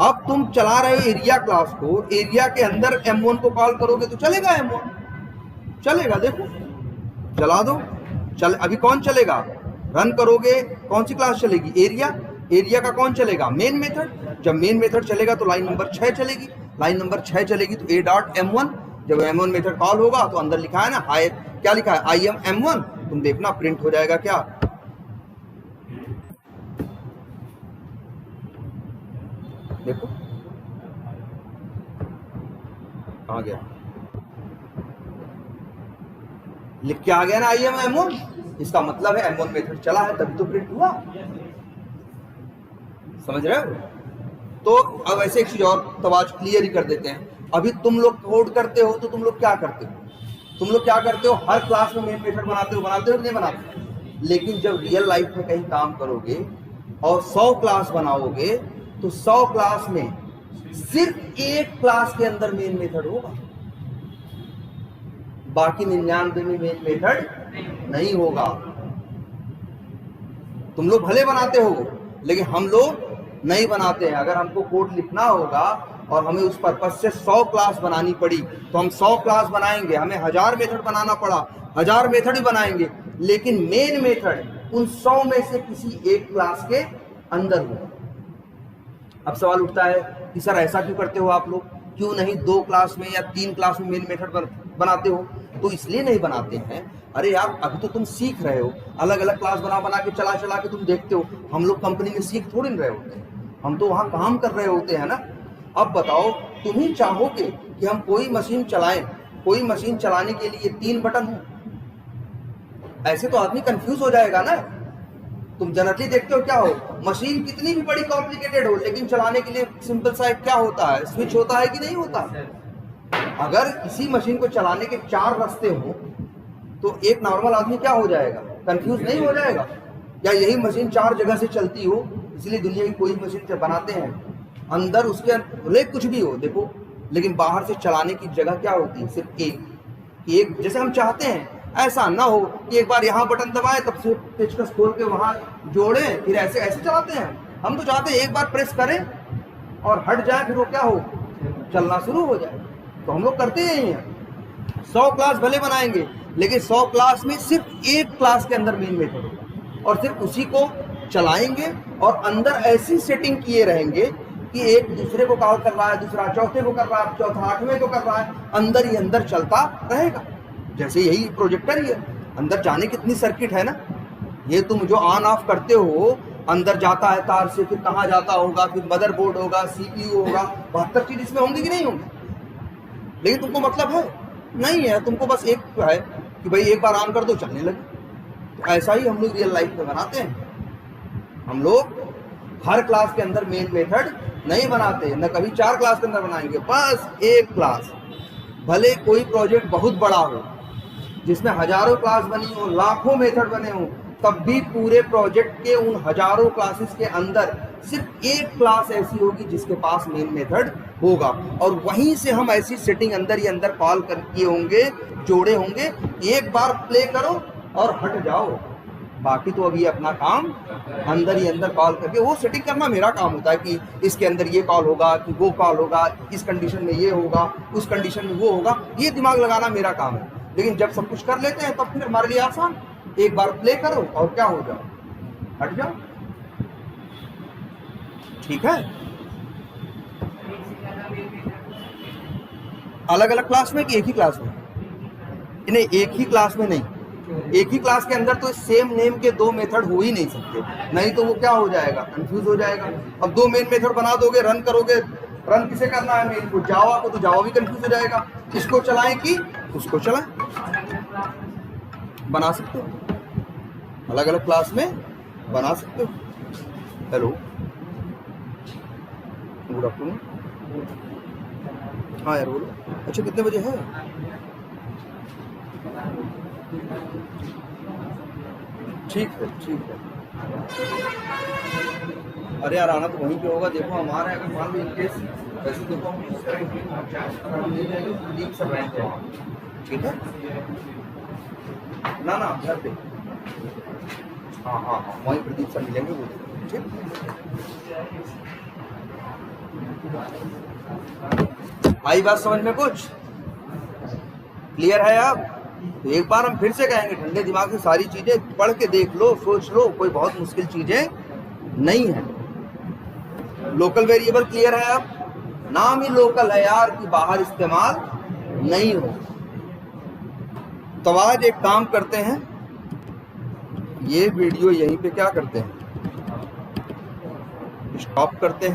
अब तुम चला रहे हो एरिया क्लास को, एरिया के अंदर M1 को कॉल करोगे तो चलेगा, M1 चलेगा, देखो चला दो, चल अभी कौन चलेगा, रन करोगे कौन सी क्लास चलेगी, एरिया का कौन चलेगा, मेन मेथड। जब मेन मेथड चलेगा तो लाइन नंबर 6 चलेगी, लाइन नंबर 6 चलेगी तो A.M1, जब M1 मेथड कॉल होगा तो अंदर लिखा है ना, हाय क्या लिखा है, IM M1, तुम देखना प्रिंट हो जाएगा क्या, देखो आ गया, लिख के आ गया ना IM M1, इसका मतलब है M1 मेथड चला है तभी तो प्रिंट हुआ, समझ रहे हो। तो अब ऐसे एक चीज और तब आज क्लियर ही कर देते हैं। अभी तुम लोग कोड करते हो तो तुम लोग क्या करते हो, हर क्लास में मेन मेथड बनाते हो कि नहीं बनाते। लेकिन जब रियल लाइफ में कहीं काम करोगे और 100 क्लास बनाओगे तो 100 क्लास में सिर्फ एक क्लास के अंदर मेन मेथड होगा, बाकी 99 में मेन मेथड नहीं होगा। तुम लोग भले बनाते हो लेकिन हम लोग नहीं बनाते हैं। अगर हमको कोड लिखना होगा और हमें उस पर्पज से 100 क्लास बनानी पड़ी तो हम 100 क्लास बनाएंगे, हमें 1000 मेथड बनाना पड़ा 1000 मेथड ही बनाएंगे, लेकिन मेन मेथड उन 100 में से किसी एक क्लास के अंदर होगा। अब सवाल उठता है कि सर ऐसा क्यों करते हो आप लोग, क्यों नहीं 2 क्लास में या 3 क्लास में मेन मेथड बनाते हो। तो इसलिए नहीं बनाते हैं, अरे यार अभी तो तुम सीख रहे हो, अलग अलग क्लास बना के चला के तुम देखते हो। हम लोग कंपनी में सीख थोड़ी नहीं रहे होते, हम तो वहां काम कर रहे होते हैं ना। अब बताओ तुम ही चाहोगे कि हम कोई मशीन चलाएं, कोई मशीन चलाने के लिए 3 बटन हो, ऐसे तो आदमी कंफ्यूज हो जाएगा ना। तुम जनरली देखते हो क्या हो, मशीन कितनी भी बड़ी कॉम्प्लिकेटेड हो लेकिन चलाने के लिए सिंपल सा क्या होता है, स्विच होता है कि नहीं होता। अगर इसी मशीन को चलाने के 4 रास्ते हों तो एक नॉर्मल आदमी क्या हो जाएगा, कंफ्यूज नहीं हो जाएगा? या यही मशीन 4 जगह से चलती हो, इसलिए दुनिया की कोई मशीन बनाते हैं अंदर उसके भले कुछ भी हो देखो, लेकिन बाहर से चलाने की जगह क्या होती है, सिर्फ एक। जैसे हम चाहते हैं ऐसा ना हो कि एक बार यहाँ बटन दबाए तब से पेचकस खोल के वहाँ जोड़े फिर ऐसे चलाते हैं। हम तो चाहते हैं एक बार प्रेस करें और हट जाए, फिर वो क्या हो, चलना शुरू हो जाए। तो हम लोग करते यही हैं। 100 क्लास भले बनाएंगे, लेकिन 100 क्लास में सिर्फ एक क्लास के अंदर मेन मेथड होगा और सिर्फ उसी को चलाएंगे और अंदर ऐसी सेटिंग किए रहेंगे कि एक दूसरे को कॉल कर रहा है, दूसरा चौथे को कर रहा है, चौथा 8वें को कर रहा है, अंदर ही अंदर चलता रहेगा। जैसे यही प्रोजेक्टर ही है, अंदर जाने कितनी सर्किट है ना, ये तुम जो ऑन ऑफ करते हो अंदर जाता है तार से, फिर कहाँ जाता होगा, फिर मदरबोर्ड होगा, CPU होगा, 72 चीज इसमें होंगी कि नहीं होंगी? लेकिन तुमको मतलब है नहीं है, तुमको बस एक है कि भाई एक बार ऑन कर दो चलने लगे। तो ऐसा ही हम लोग रियल लाइफ में बनाते हैं। हम लोग हर क्लास के अंदर मेन मेथड नहीं बनाते, न कभी 4 क्लास के अंदर बनाएंगे, बस एक क्लास। भले कोई प्रोजेक्ट बहुत बड़ा हो जिसमें हजारों क्लास बनी हो, लाखों मेथड बने हो, तब भी पूरे प्रोजेक्ट के उन हजारों क्लासेस के अंदर सिर्फ एक क्लास ऐसी होगी जिसके पास मेन मेथड होगा, और वहीं से हम ऐसी सेटिंग अंदर ही अंदर कॉल कर किए होंगे, जोड़े होंगे, एक बार प्ले करो और हट जाओ। बाकी तो अभी अपना काम अंदर ही अंदर कॉल करके वो सेटिंग करना मेरा काम होता है कि इसके अंदर ये कॉल होगा, कि वो कॉल होगा, इस कंडीशन में ये होगा, उस कंडीशन में वो होगा, ये दिमाग लगाना मेरा काम है। लेकिन जब सब कुछ कर लेते हैं तब फिर हमारे लिए आसान, एक बार प्ले करो और क्या हो जाओ, हट जाओ। ठीक है, अलग अलग क्लास में कि एक ही क्लास में? नहीं, एक ही क्लास में नहीं, एक ही क्लास के अंदर तो सेम नेम के 2 मेथड हो ही नहीं सकते, नहीं तो वो क्या हो जाएगा, कंफ्यूज हो जाएगा। अब 2 मेन मेथड बना दोगे, रन करोगे, रन किसे करना है, मेन को, जावा को, तो जावा भी कंफ्यूज हो जाएगा, इसको चलाएं कि उसको चलाएं। बना सकते हो, अलग अलग क्लास में बना सकते हो। Hello, good afternoon. हाँ यार बोलो। अच्छा कितने बजे है? ठीक है, ठीक है। अरे यार आना तो वहीं पे होगा, देखो हमारे अगर मान लो इनकेस वैसे देखो हम ठीक है ना घर पे, हाँ, वहीं प्रदीप सर मिलेंगे वो, ठीक। आई बात समझ में कुछ क्लियर है? अब तो एक बार हम फिर से कहेंगे, ठंडे दिमाग से सारी चीजें पढ़ के देख लो, सोच लो, कोई बहुत मुश्किल चीजें नहीं है। लोकल वेरिएबल क्लियर है? अब नाम ही लोकल है यार कि बाहर इस्तेमाल नहीं हो। तो आज एक काम करते हैं, ये वीडियो यहीं पे क्या करते हैं, स्टॉप करते हैं।